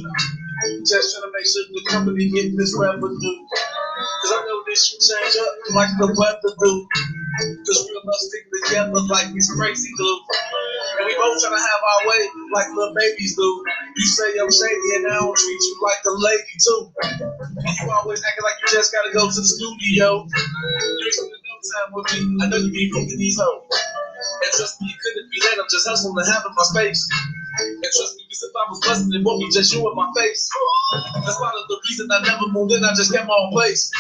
Just trying to make sure the company get this revenue. Cause I know this should change up like the weather do. Cause real love stick together like it's crazy glue. And we both trying to have our way like little babies do. You say I'm shady and I don't treat you like a lady too. And you always acting like you just gotta go to the studio. You ain't spending no time with me. I know you be picking these hoes. And trust me, it couldn't be that. I'm just hustling to have in my space. And trust me, because if I was blessed, it won't be just you in my face. That's part of the reason I never moved in. I just kept my own place.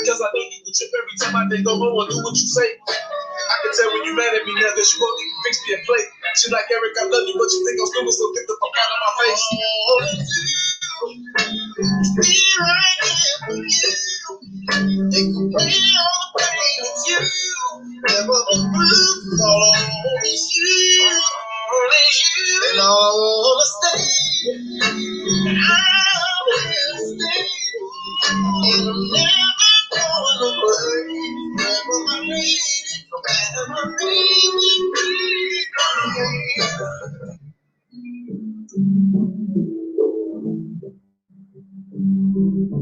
Because I need you to trip every time I think go home and do what you say. I can tell when you mad at me now that you won't even fix me a plate. She like, Eric, I love you, but you think I'm stupid, so get the fuck out of my face. Be right here for you. Take away all the pain of you. Never been through, all I want is you. Only you. And all I wanna stay. I will stay. And I'm never going away. Never my lady, no matter my baby.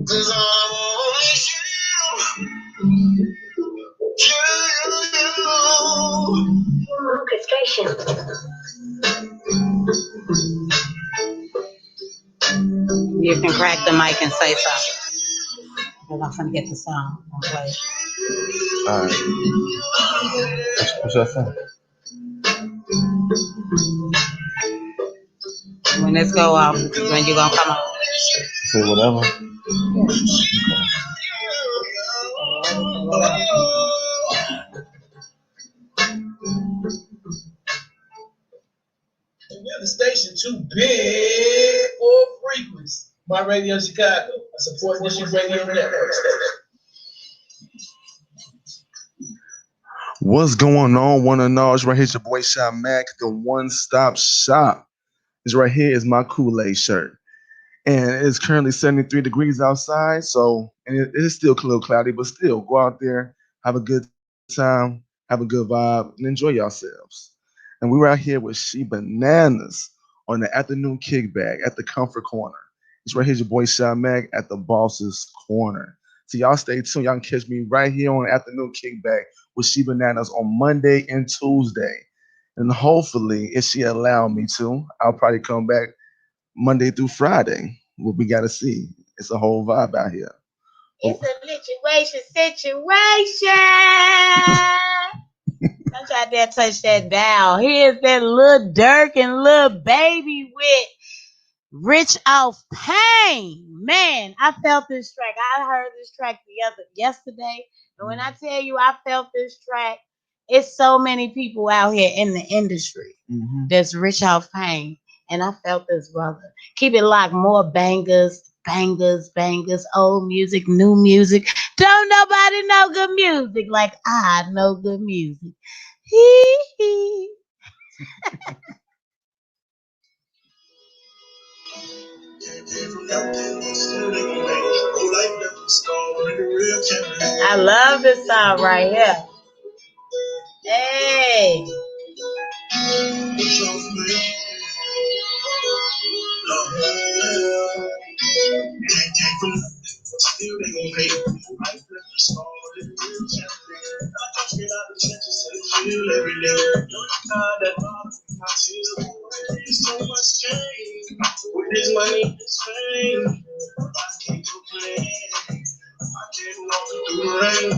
Cause I'm only you. Orchestration. You can crack the mic and say something. Because I'm gonna get the song. Play. All right. What should I say? When this go off, when you gonna come on? Say whatever. The station too big for frequency. My Radio Chicago, I support District Radio Network. What's going on, one and all? It's right here, it's your boy ShyMac, the one-stop shop. This right here is my Kool-Aid shirt. And it's currently 73 degrees outside, so and it is still a little cloudy, but still, go out there, have a good time, have a good vibe, and enjoy yourselves. And we were out here with ChiBananas on the afternoon kickback at the comfort corner. It's right here, your boy ShyMac at the boss's corner. So y'all stay tuned. Y'all can catch me right here on the afternoon kickback with ChiBananas on Monday and Tuesday. And hopefully, if she allow me to, I'll probably come back Monday through Friday. What we gotta see. It's a whole vibe out here. It's a situation. Don't try to touch that dial. Here's that little Dirk and little baby with Rich Off Pain. Man, I felt this track. I heard this track yesterday. And when I tell you I felt this track, it's so many people out here in the industry that's Rich Off Pain. And I felt this, brother. Keep it locked. More bangers, old music, new music. Don't nobody know good music like I know good music. Hee hee. I love this song right here. Hey. With this money, this fame, I can't complain. I can't walk through the rain.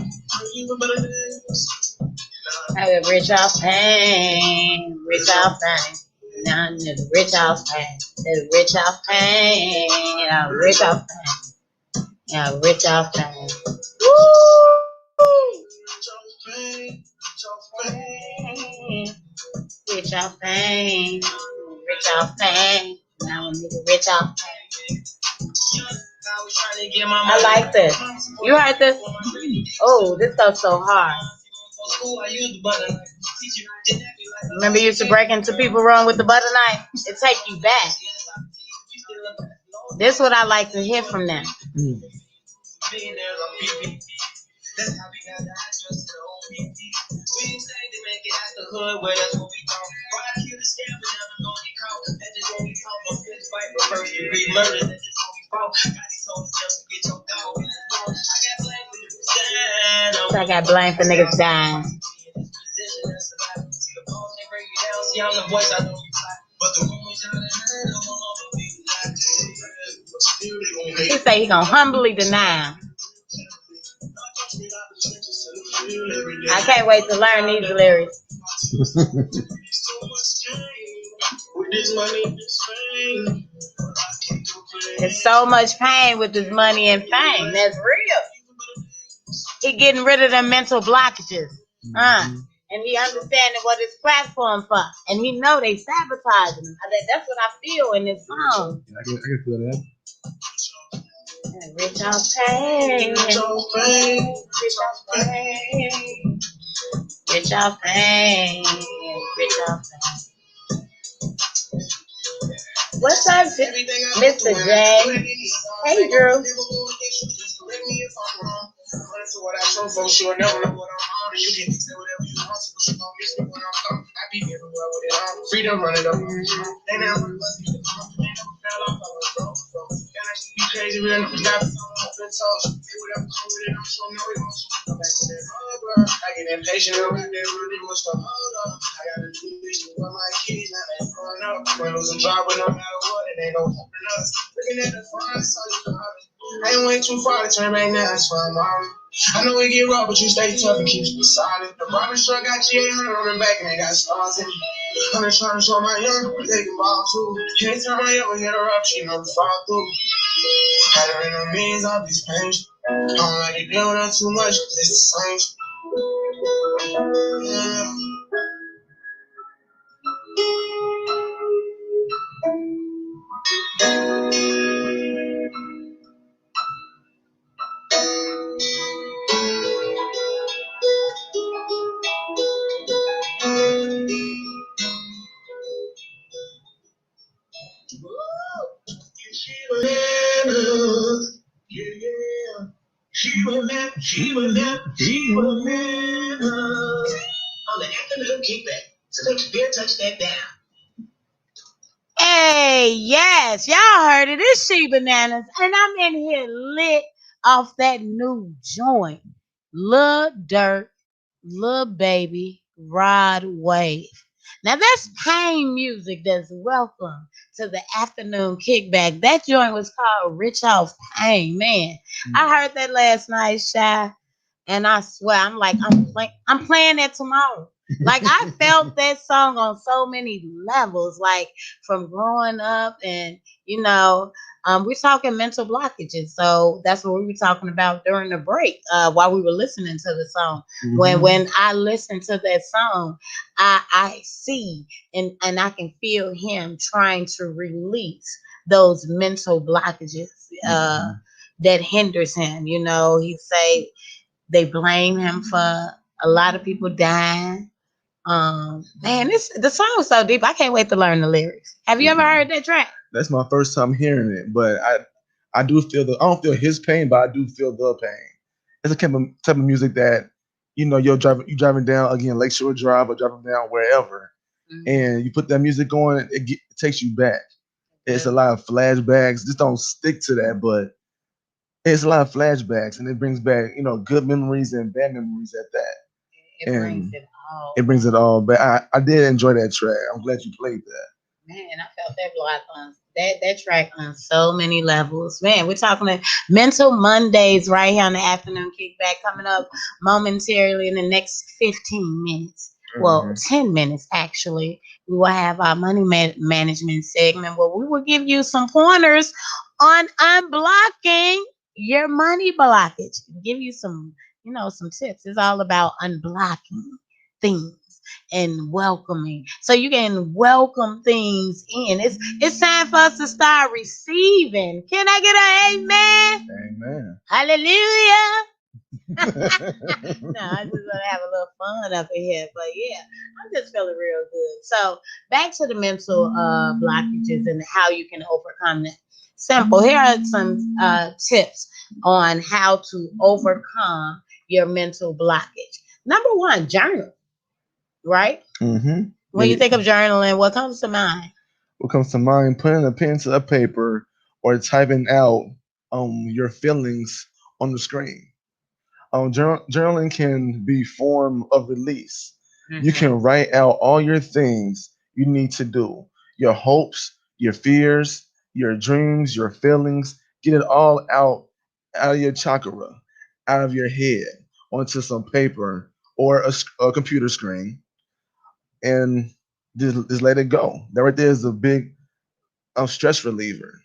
Hey, Rich Off Pain, Rich Off Pain. Now, nigga, Rich Off Pain. Rich Off Pain, Rich Off Pain. Yeah, Rich Off Pain. Woo! Rich Off Pain, Rich Off Pain. Now, nigga, Rich Off Pain. I like this. You heard this? Oh, this stuff's so hard. Remember you used to break into people's room with the butter knife? It take you back. This is what I like to hear from them. I got blamed for niggas dying. He say he gonna humbly deny. I can't wait to learn these lyrics. There's so much pain with this money and fame. That's real. He getting rid of them mental blockages. And he understanding what his platform for. And he know they sabotaging him. That's what I feel in this song. I can feel that. Rich Off Pain. Rich Off Pain. Rich Off Pain. Rich Off Pain. What's up, Mr. J? Hey, girl. What I show folks, she'll never know what I'm on. And you can say whatever you want to, but she gon' miss me when I'm gone. I be everywhere with it all. Freedom running up. They never let me go. They never fell off. I was broke. Guys, be crazy, real no stop. I've been told. Say whatever come with it, I'm sure no emotion. Go back to that hard. I get impatient, I'm out there running, what's the hold up? I gotta do this with my kids, now they growing up. When losing job, but no matter what, it ain't gon' happen us. Looking at the front, so you know how to do I ain't way too far to turn back now, that's why I'm on. I know we get rough, but you stay tough and keep me solid. The barber truck got G800 on the back and they got stars in it. I'm just trying to show my young, they can ball too. Anytime I ever hit her up, she know to fall through. Had her in her means, I'll be strange. I don't like to deal with her too much, 'cause it's the same. Yeah. Bananas. Yeah. Bananas. On the afternoon kickback. So don't you dare touch that down. Hey, yes, y'all heard it. It's ShyBananas, and I'm in here lit off that new joint. Lil Durk, Lil Baby, Rod Wave. Now that's pain music that's welcome to the afternoon kickback. That joint was called Rich Off Pain. Man, I heard that last night, Shy, and I swear I'm playing that tomorrow. Like I felt that song on so many levels, like from growing up and we're talking mental blockages. So that's what we were talking about during the break, while we were listening to the song. When I listen to that song, I see and I can feel him trying to release those mental blockages that hinders him. He say they blame him for a lot of people dying. Man, the song was so deep. I can't wait to learn the lyrics. Have you ever heard that track? That's my first time hearing it, but I do feel I don't feel his pain, but I do feel the pain. It's a type of music that you driving down again Lakeshore Drive or driving down wherever, and you put that music on, it takes you back. It's a lot of flashbacks. Just don't stick to that, but it's a lot of flashbacks, and it brings back good memories and bad memories at that. It brings it all. It brings it all back. I did enjoy that track. I'm glad you played that. Man, I felt that block on that track on so many levels. Man, we're talking about Mental Mondays right here on the afternoon kickback, coming up momentarily in the next 15 minutes. Well, 10 minutes actually. We will have our money management segment where we will give you some pointers on unblocking your money blockage. Give you some tips. It's all about unblocking things and welcoming, so you can welcome things in. It's time for us to start receiving. Can I get an amen? Amen. Hallelujah. No, I just want to have a little fun up in here, but yeah, I'm just feeling real good. So back to the mental blockages and how you can overcome them. Simple. Here are some tips on how to overcome your mental blockage. Number one, journal. Right? When you think of journaling, what comes to mind? What comes to mind? Putting a pen to a paper or typing out your feelings on the screen. Journaling can be form of release. You can write out all your things you need to do, your hopes, your fears, your dreams, your feelings. Get it all out of your chakra, out of your head, onto some paper or a computer screen, and just let it go. That right there is a big stress reliever.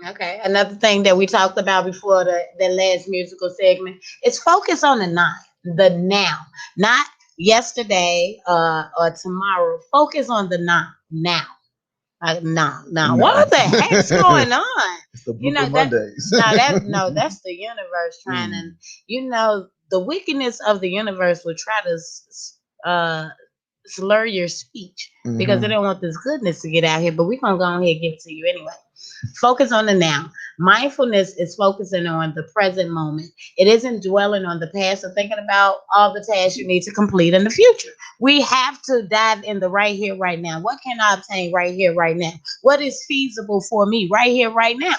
Okay. Another thing that we talked about before the last musical segment is focus on the now, not yesterday or tomorrow. Focus on the now. Now. What the heck's going on? It's the Mondays. That's the universe trying to, the wickedness of the universe will try to slur your speech because they don't want this goodness to get out here, but we're going to go ahead and give it to you anyway. Focus on the now. Mindfulness is focusing on the present moment. It isn't dwelling on the past or thinking about all the tasks you need to complete in the future. We have to dive in the right here, right now. What can I obtain right here, right now? What is feasible for me right here, right now?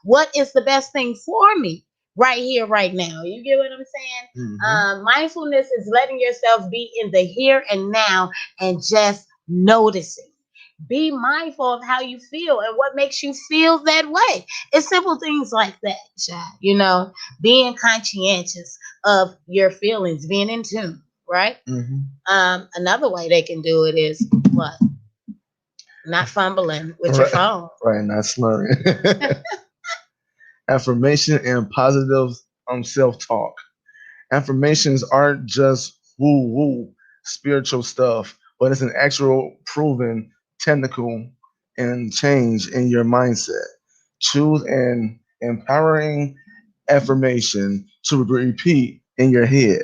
What is the best thing for me right here, right now? You get what I'm saying? Mindfulness is letting yourself be in the here and now and just noticing. Be mindful of how you feel and what makes you feel that way. It's simple things like that, child. Being conscientious of your feelings, being in tune, right? Another way they can do it is what? Not fumbling with your Right, phone. right, not slurring. Affirmation and positive self-talk. Affirmations aren't just woo woo spiritual stuff, but it's an actual proven technical and change in your mindset. Choose an empowering affirmation to repeat in your head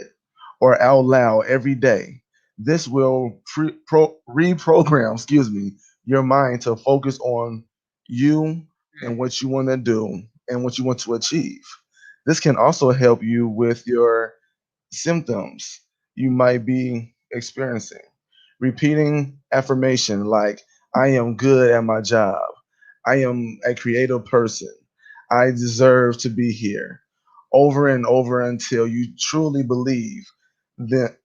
or out loud every day. This will reprogram, your mind to focus on you and what you want to do and what you want to achieve. This can also help you with your symptoms you might be experiencing. Repeating affirmation like, I am good at my job. I am a creative person. I deserve to be here. Over and over until you truly believe that,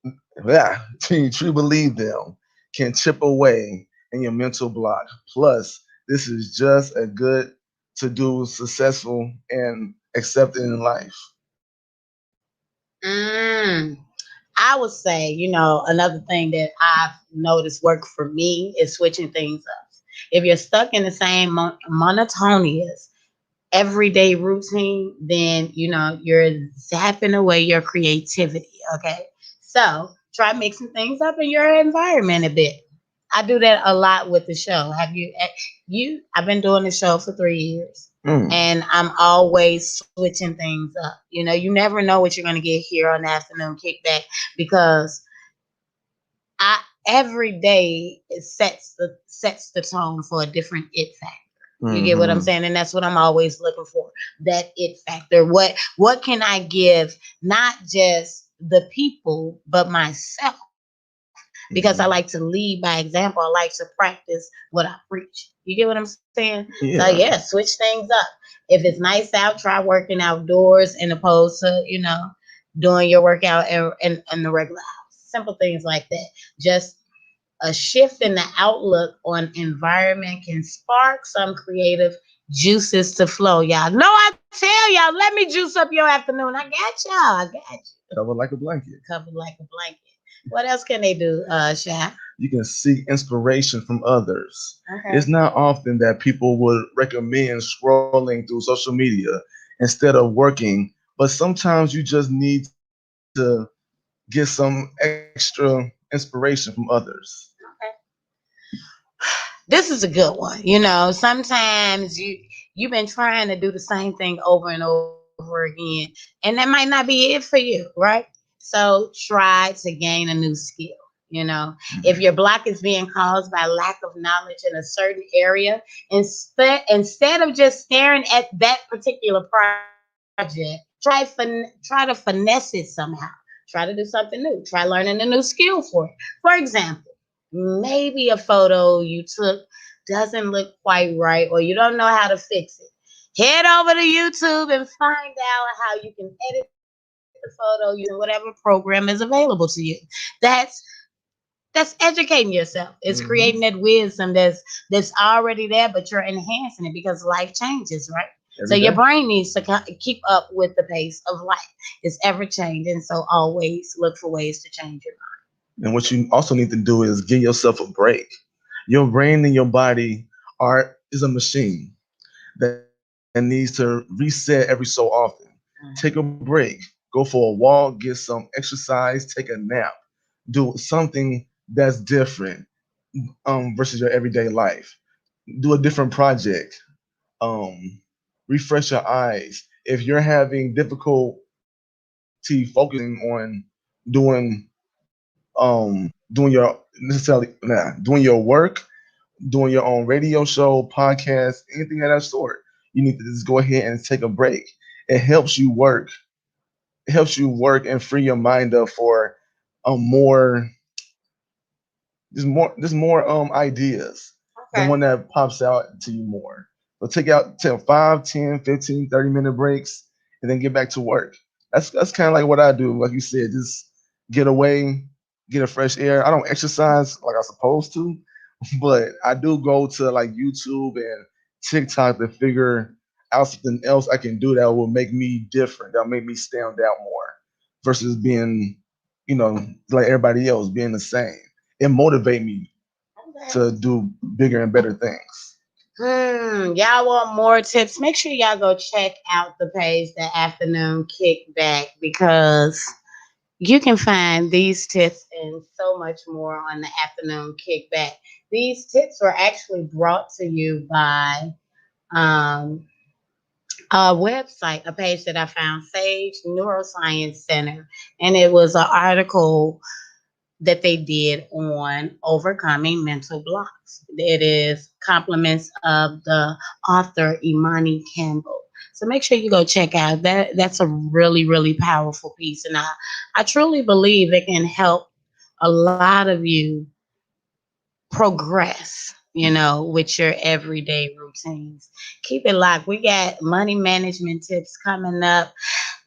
yeah, till you truly believe them can chip away in your mental block. Plus, this is just a good to do, successful, and accepted in life. Mm. I would say, another thing that I've noticed work for me is switching things up. If you're stuck in the same monotonous everyday routine, then you're zapping away your creativity. Okay, so try mixing things up in your environment a bit. I do that a lot with the show. Have you? I've been doing the show for 3 years, Mm. and I'm always switching things up. You never know what you're going to get here on the afternoon kickback because I every day it sets the tone for a different it factor. You get what I'm Hmm. saying? And that's what I'm always looking for. That it factor. What can I give not just the people but myself? Because I like to Hmm. lead by example. I like to practice what I preach. You get what I'm saying? So yeah, Yeah. switch things up. If it's nice out, try working outdoors in opposed to, doing your workout in the regular house. Simple things like that. Just a shift in the outlook on environment can spark some creative juices to flow. Y'all know I tell y'all, let me juice up your afternoon. I got y'all. I got you. Covered like a blanket. Covered like a blanket. What else can they do, Sha? You can seek inspiration from others. Okay. It's not often that people would recommend scrolling through social media instead of working, but sometimes you just need to get some extra inspiration from others. This is a good one. Sometimes you've been trying to do the same thing over and over again, and that might not be it for you, right? So try to gain a new skill. If your block is being caused by lack of knowledge in a certain area, instead of just staring at that particular project, try to finesse it somehow. Try to do something new. Try learning a new skill for it. For example, maybe a photo you took doesn't look quite right or you don't know how to fix it. Head over to YouTube and find out how you can edit the photo using whatever program is available to you. That's that's educating yourself. It's creating that Hmm. wisdom that's already there, but you're enhancing it because life changes, right? So Every your day. brain needs to keep up with the pace of life. It's ever changing, so always look for ways to change your And what you also need to do is give yourself a break. Your brain and your body is a machine that needs to reset every so often. Take a mind. break, go for a walk, get some exercise, take a nap, do something that's different versus your everyday life. Do a different project. Um, Refresh your eyes. If you're having difficulty focusing on doing doing your doing your work, doing your own radio show, podcast, anything of that sort, you need to just go ahead and take a break. It helps you work. It helps you work and free your mind up for more there's more ideas. The Okay. one that pops out to you more. So take 5, 10, 15, 30 minute breaks and then get back to work. That's kind of like what I do. Like you said, just get away, get a fresh air. I don't exercise like I'm supposed to, but I do go to like YouTube and TikTok to figure out something else I can do that will make me different, that'll make me stand out more versus being, like everybody else, being the same. It motivate me to do bigger and better things. Y'all want more tips? Make sure y'all go check out the page, the Afternoon Kickback, because you can find these tips and so much more on the Afternoon Kickback. These tips were actually brought to you by um, a website, a page that I found, Sage Neuroscience Center, and it was an article that they did on overcoming mental blocks. It is compliments of the author Imani Campbell. So make sure you go check out that. That's a really, really powerful piece, and I truly believe it can help a lot of you progress. With your everyday routines. Keep it locked. We got money management tips coming up.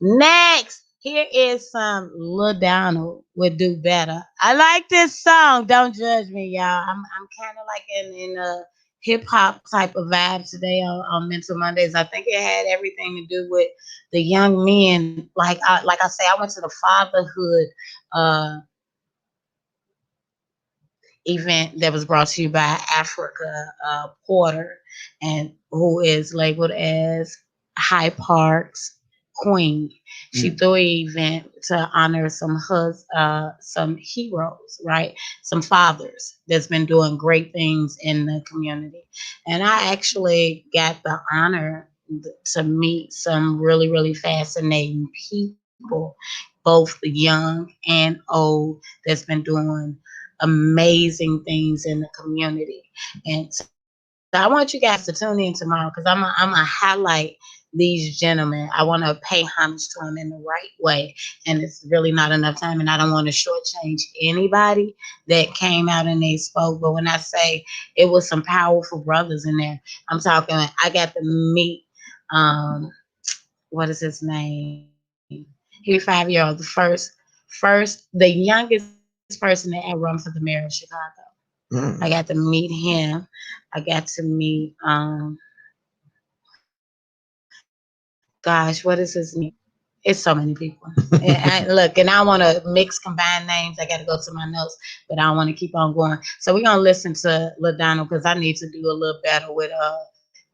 Next, here is some Lil Donald would do better. I like this song. Don't judge me, y'all. I'm kind of like in a hip hop type of vibe today on Mental Mondays. I think it had everything to do with the young men. Like I say, I went to the fatherhood event that was brought to you by Africa Porter, and who is labeled as High Park's queen. She threw an event to honor some heroes, right? Some fathers that's been doing great things in the community. And I actually got the honor to meet some really, really fascinating people, both young and old, that's been doing amazing things in the community. And so I want you guys to tune in tomorrow, because I'm going to highlight these gentlemen. I want to pay homage to them in the right way. And it's really not enough time, and I don't want to shortchange anybody that came out and they spoke. But when I say it was some powerful brothers in there, I'm talking, I got to meet, what is his name? He 5 year old, the youngest person to ever run for the mayor of Chicago. I got to meet him. I got to meet gosh, what is his name? It's so many people. Look, and I want to mix combined names. I got to go to my notes, but I don't want to keep on going. So we're gonna listen to LaDonna, because I need to do a little better with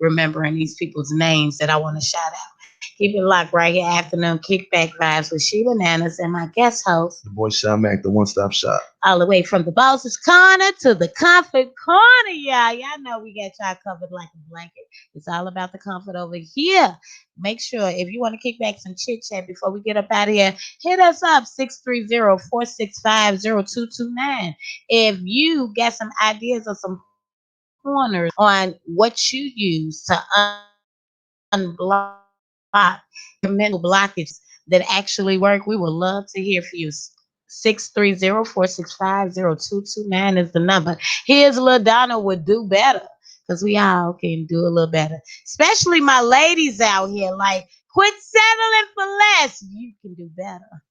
remembering these people's names that I want to shout out. Keep it locked right here. Afternoon Kickback Vibes with ChiBananas and my guest host, The boy ShyMac, the one-stop shop. all the way from the boss's corner to the comfort corner, y'all. Y'all know we got y'all covered like a blanket. It's all about the comfort over here. Make sure, if you want to kick back some chit chat before we get up out of here, hit us up 630-465-0229. If you got some ideas or some pointers on what you use to unblock your mental blockages that actually work, we would love to hear from you. 630-465-0229 is the number. Here's Lil Donna would do better, because we all can do a little better. Especially my ladies out here. Like, quit settling for less. You can do better.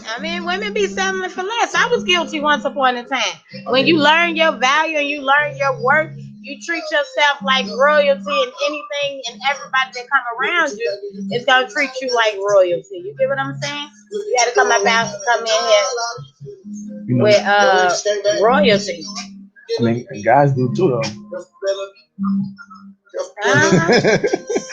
I mean, women be settling for less. I was guilty once upon a time. When you learn your value and you learn your worth, you treat yourself like royalty, and anything and everybody that come around you is gonna treat you like royalty. You get what I'm saying? You gotta come in here with royalty. I mean, guys do too, though.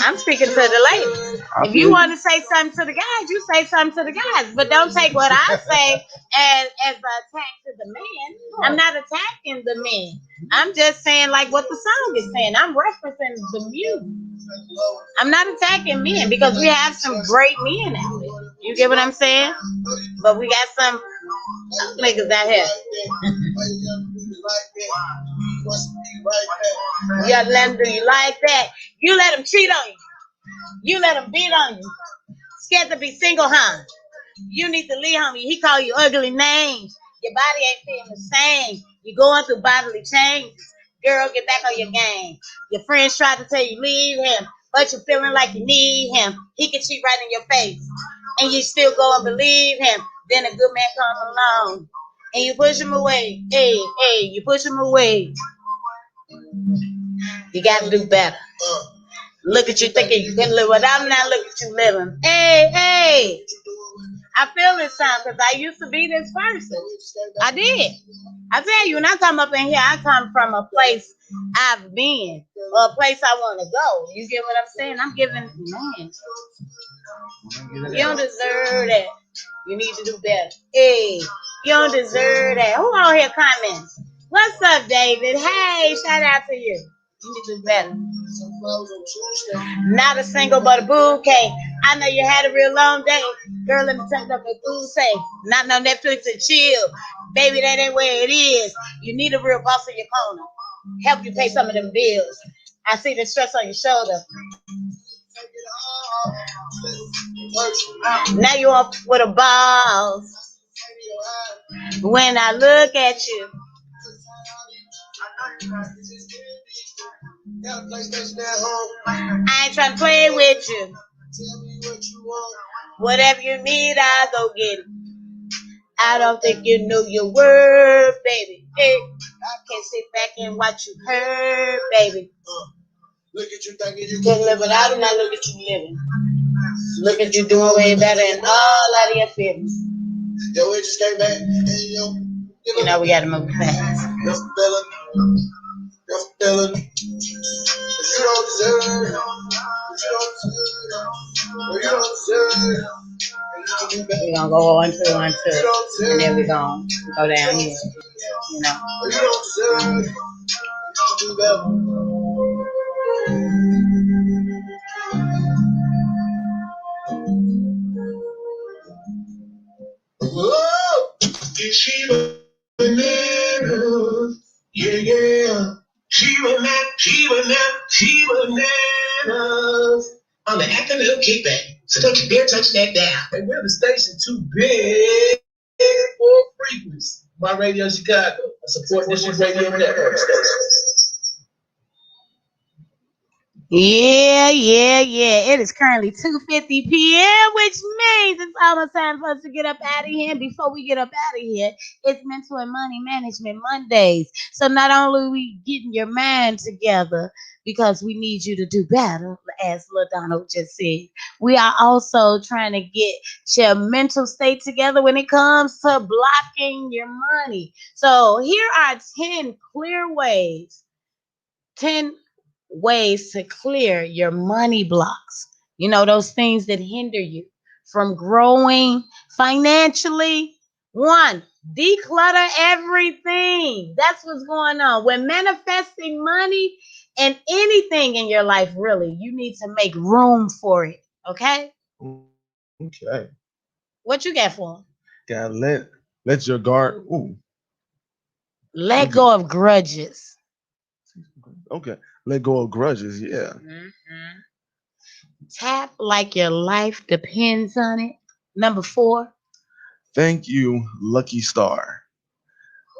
I'm speaking to the ladies. If you want to say something to the guys, you say something to the guys. But don't take what I say as an attack to the man. I'm not attacking the men. I'm just saying like what the song is saying. I'm referencing the music. I'm not attacking men, because we have some great men out there. You get what I'm saying? But we got some niggas out here. You let them do you like that. You let them cheat on you. You let them beat on you. Scared to be single, huh? You need to leave, homie. He call you ugly names. Your body ain't feeling the same. You're going through bodily changes. Girl, get back on your game. Your friends try to tell you leave him, but you're feeling like you need him. He can cheat right in your face. and you still go and believe him. Then a good man comes along and you push him away. Hey, you push him away. You gotta do better. Look at you thinking you can live without him, now look at you living. Hey. I feel this time because I used to be this person. I did. I tell you, when I come up in here, I come from a place I've been or a place I want to go. You get what I'm saying? I'm giving, man, you don't deserve that. You need to do better. Hey, you don't deserve that. Who out here commenting? What's up, David? Hey, shout out to you. You need to do better. Not a single but a bouquet. I know you had a real long day. Girl, let me take up a food say. Not no Netflix and chill. Baby, that ain't where it is. You need a real boss in your corner. Help you pay some of them bills. I see the stress on your shoulder. Now you up with a boss. When I look at you, I ain't trying to play with you. Whatever you need, I'll go get it. I don't think you know your worth, baby. Hey, I can't sit back and watch you hurt, baby. Look at you thinking you Can't live without him, now look at you living. Look at you doing way better in all out of your feelings. Yo, it just came back. And you know we gotta move fast. You're feeling. But you don't deserve it. You don't deserve it. We're gonna go 1, 2, 1, 2, and then we're gonna go down here. You know. You don't deserve it. You do better. Whoa! Is she bananas? Yeah. ChiBananas. On the Afernoon Kickback. So don't you dare touch that down. And we're the station too big for frequency. My Radio Chicago. I support this radio network station. Yeah. It is currently 2:50 p.m., which means it's almost time for us to get up out of here. And before we get up out of here, it's Mental and Money Management Mondays. So not only are we getting your mind together because we need you to do better, as LaDonald just said, we are also trying to get your mental state together when it comes to blocking your money. So here are 10 clear ways, 10 ways to clear your money blocks. You know, those things that hinder you from growing financially. 1, declutter everything. That's what's going on. When manifesting money and anything in your life, really, you need to make room for it. Okay? Okay. What you got for them? Gotta let your guard. Ooh. Let go of grudges. Okay. Let go of grudges. Yeah. Mm-hmm. Tap like your life depends on it. Number 4. Thank you, Lucky Star.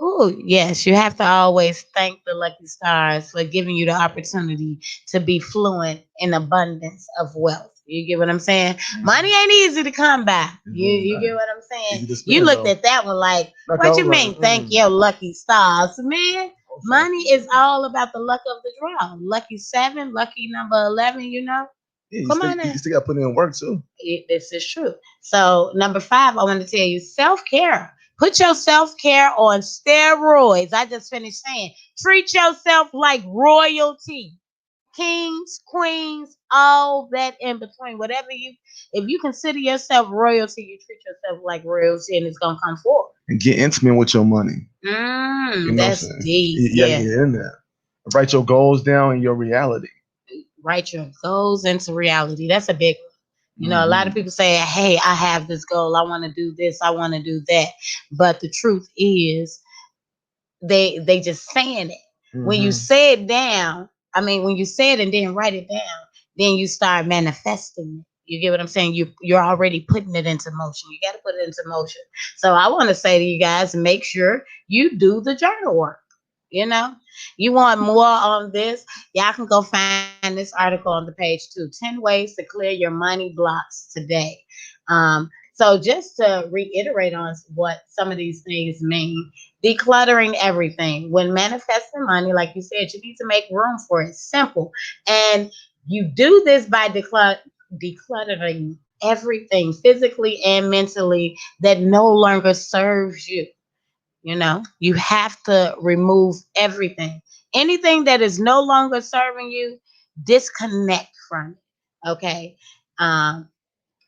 Oh, yes, you have to always thank the lucky stars for giving you the opportunity to be fluent in abundance of wealth. You get what I'm saying? Money ain't easy to come by. You get what I'm saying? You looked at that one like, what you mean, thank your lucky stars? Man, money is all about the luck of the draw. Lucky 7, lucky number 11, you know? Yeah, Come on now. You still got to put in work, too. This is true. So, number 5, I want to tell you, self-care. Put your self-care on steroids. I just finished saying, treat yourself like royalty. Kings, queens, all that in between. Whatever if you consider yourself royalty, you treat yourself like royalty, and it's gonna come forward. And get intimate with your money. You know that's deep. Yeah, get in there. Write your goals down and your reality. Write your goals into reality. That's a big one. You know, a lot of people say, hey, I have this goal. I want to do this. I want to do that. But the truth is, they just saying it. When you say it down, when you say it and then write it down, then you start manifesting it. You get what I'm saying? You're already putting it into motion. You got to put it into motion. So I want to say to you guys, make sure you do the journal work. You know, you want more on this? Y'all can go find this article on the page too. 10 ways to clear your money blocks today. So just to reiterate on what some of these things mean, decluttering everything. When manifesting money, like you said, you need to make room for it. Simple. And you do this by decluttering everything physically and mentally that no longer serves you. You know, you have to remove everything. Anything that is no longer serving you, disconnect from it. Okay. Um,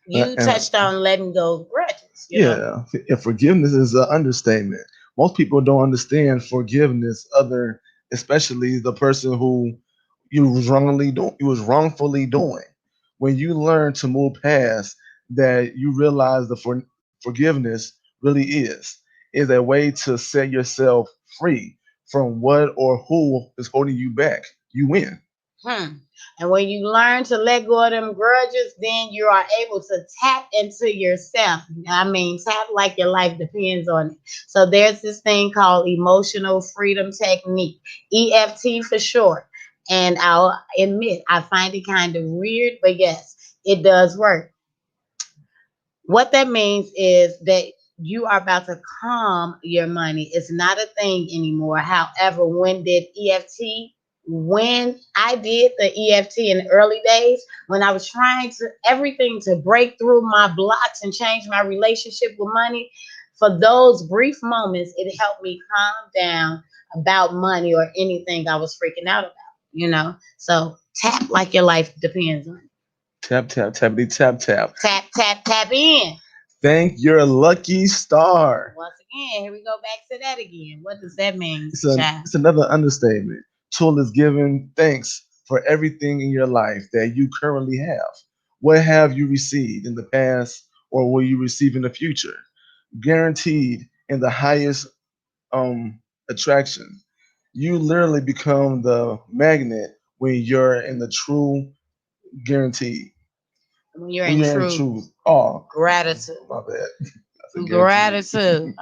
you And touched on letting go of grudges, you know. yeah, if forgiveness is an understatement. Most people don't understand forgiveness, other especially the person who you was wrongfully doing. When you learn to move past that, you realize the forgiveness really is a way to set yourself free from what or who is holding you back. You win. Hmm. And when you learn to let go of them grudges, then you are able to tap into yourself. I mean, tap like your life depends on it. So there's this thing called emotional freedom technique, EFT for short. And I'll admit, I find it kind of weird, but yes, it does work. What that means is that you are about to calm your money. It's not a thing anymore. However, when did EFT? When I did the EFT in the early days, when I was trying to everything to break through my blocks and change my relationship with money, for those brief moments, it helped me calm down about money or anything I was freaking out about, you know? So tap like your life depends on it. Tap tap tappity tap tap. Tap, tap, tap in. Thank your lucky star. Once again, here we go back to that again. What does that mean, child? It's another understatement. Tool is giving thanks for everything in your life that you currently have. What have you received in the past, or will you receive in the future? Guaranteed in the highest attraction. You literally become the magnet when you're in the true guaranteed. When you're When in you're in true truth. Oh, gratitude. my bad. That's a guaranteed. Gratitude.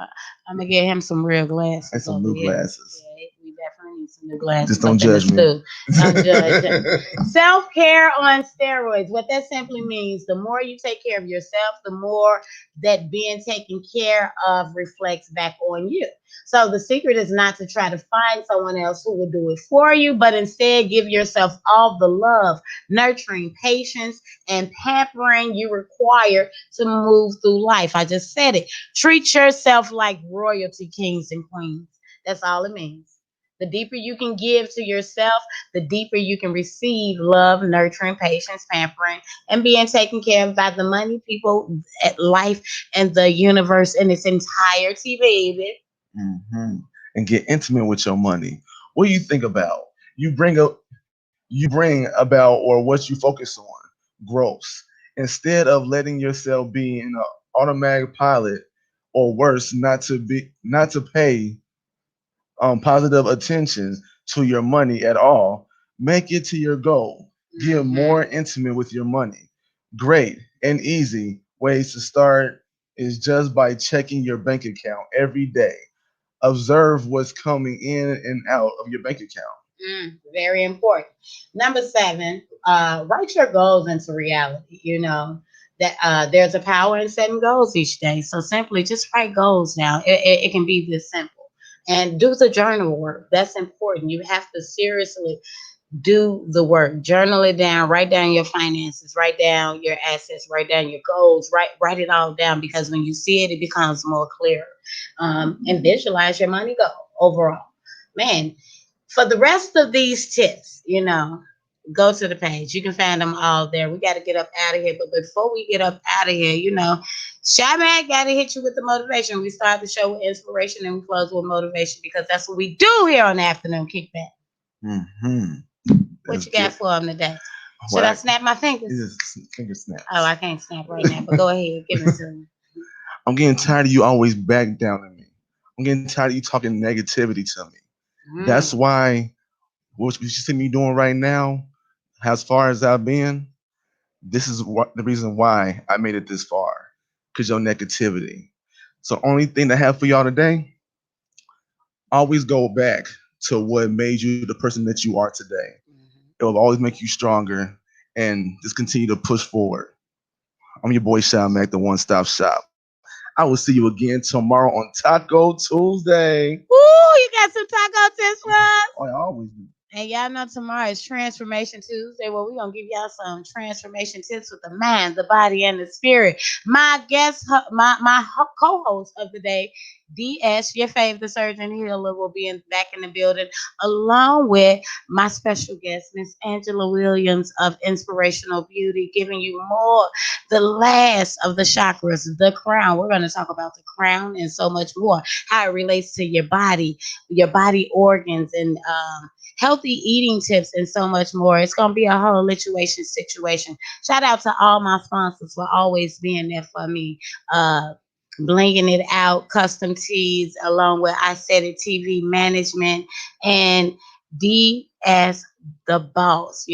I'm gonna get him some real And glasses some over new here. glasses. Yeah, we definitely need some new Just glasses don't up in the judge me. stew. Don't judge him. Self care on steroids. What that simply means, the more you take care of yourself, the more that being taken care of reflects back on you. So the secret is not to try to find someone else who will do it for you, but instead give yourself all the love, nurturing, patience, and pampering you require to move through life. I just said it. Treat yourself like royalty kings and queens. That's all it means. The deeper you can give to yourself, the deeper you can receive love, nurturing, patience, pampering, and being taken care of by the money, people, life, and the universe in its entirety, baby. hmm And get intimate with your money. What do you think about? You bring up, you bring about, or what you focus on, growth. Instead of letting yourself be in an automatic pilot, or worse, not to pay positive attention to your money at all. Make it to your goal. Get Hmm. more intimate with your money. Great and easy ways to start is just by checking your bank account every day. Observe what's coming in and out of your bank account. Very important. Number seven, write your goals into reality. You know that there's a power in setting goals each day. So simply just write goals now. It can be this simple. And do the journal work. That's important. You have to seriously do the work. Journal it down. Write down your finances. Write down your assets. Write down your goals. Write it all down because when you see it, it becomes more clear. And visualize your money goal overall. Man, for the rest of these tips, you know, go to the page. You can find them all there. We got to get up out of here. But before we get up out of here, you know, ShyMac got to hit you with the motivation. We start the show with inspiration and we close with motivation because that's what we do here on the Afternoon Kickback. hmm What That's you got good. for them today? Should What I I snap my fingers? is finger Oh, snaps. I can't snap right now, but go ahead. Give it to me. I'm getting tired of you always back down on me. I'm getting tired of you talking negativity to me. That's Mm. why what you see me doing right now, as far as I've been, this is what the reason why I made it this far. Cause your negativity. So only thing I have for y'all today, always go back to what made you the person that you are today. Mhm. It will always make you stronger and just continue to push forward. I'm your boy ShyMac, the one stop shop. I will see you again tomorrow on Taco Tuesday. Woo, you got some taco tips for us? Oh, I always do. And y'all know tomorrow is Transformation Tuesday. Well, we're going to give y'all some transformation tips with the mind, the body, and the spirit. My guest, co-host of the day, DS, your favorite surgeon healer, will be back in the building, along with my special guest, Miss Angela Williams of Inspirational Beauty, giving you more, the last of the chakras, the crown. We're going to talk about the crown and so much more, how it relates to your body organs, and healthy eating tips, and so much more. It's going to be a whole situation. Shout out to all my sponsors for always being there for me. Blinging it out, custom tees, along with I Said It TV management, and DS the boss.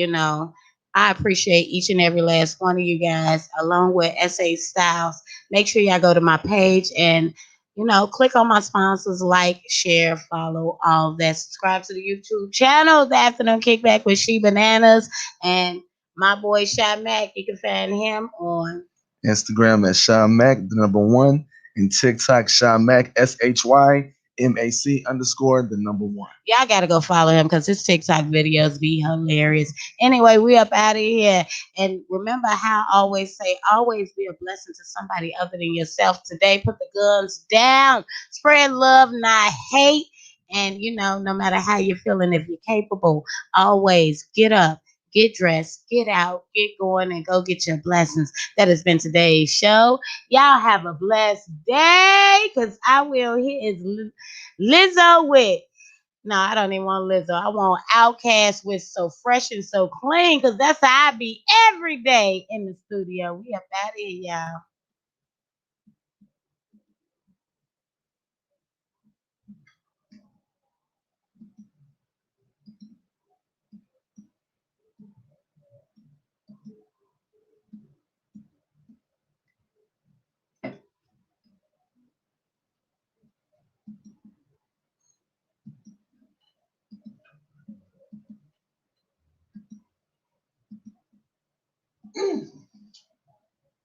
I appreciate each and every last one of you guys, along with SA Styles. Make sure y'all go to my page and click on my sponsors, like, share, follow, all of that. Subscribe to the YouTube channel, The Afternoon Kickback with ChiBananas, and my boy ShyMac. You can find him on Instagram at ShyMac, the number one, and TikTok ShyMac, SHYMAC _the number 1. Y'all gotta go follow him because his TikTok videos be hilarious. Anyway, we up out of here. And remember how I always say, always be a blessing to somebody other than yourself. Today, put the guns down. Spread love, not hate. And no matter how you're feeling, if you're capable, always get up, get dressed, get out, get going, and go get your blessings. That has been today's show. Y'all have a blessed day, because I will. Here is Lizzo with. No, I don't even want Lizzo. I want Outkast with So Fresh and So Clean, because that's how I be every day in the studio. We up out of here, y'all.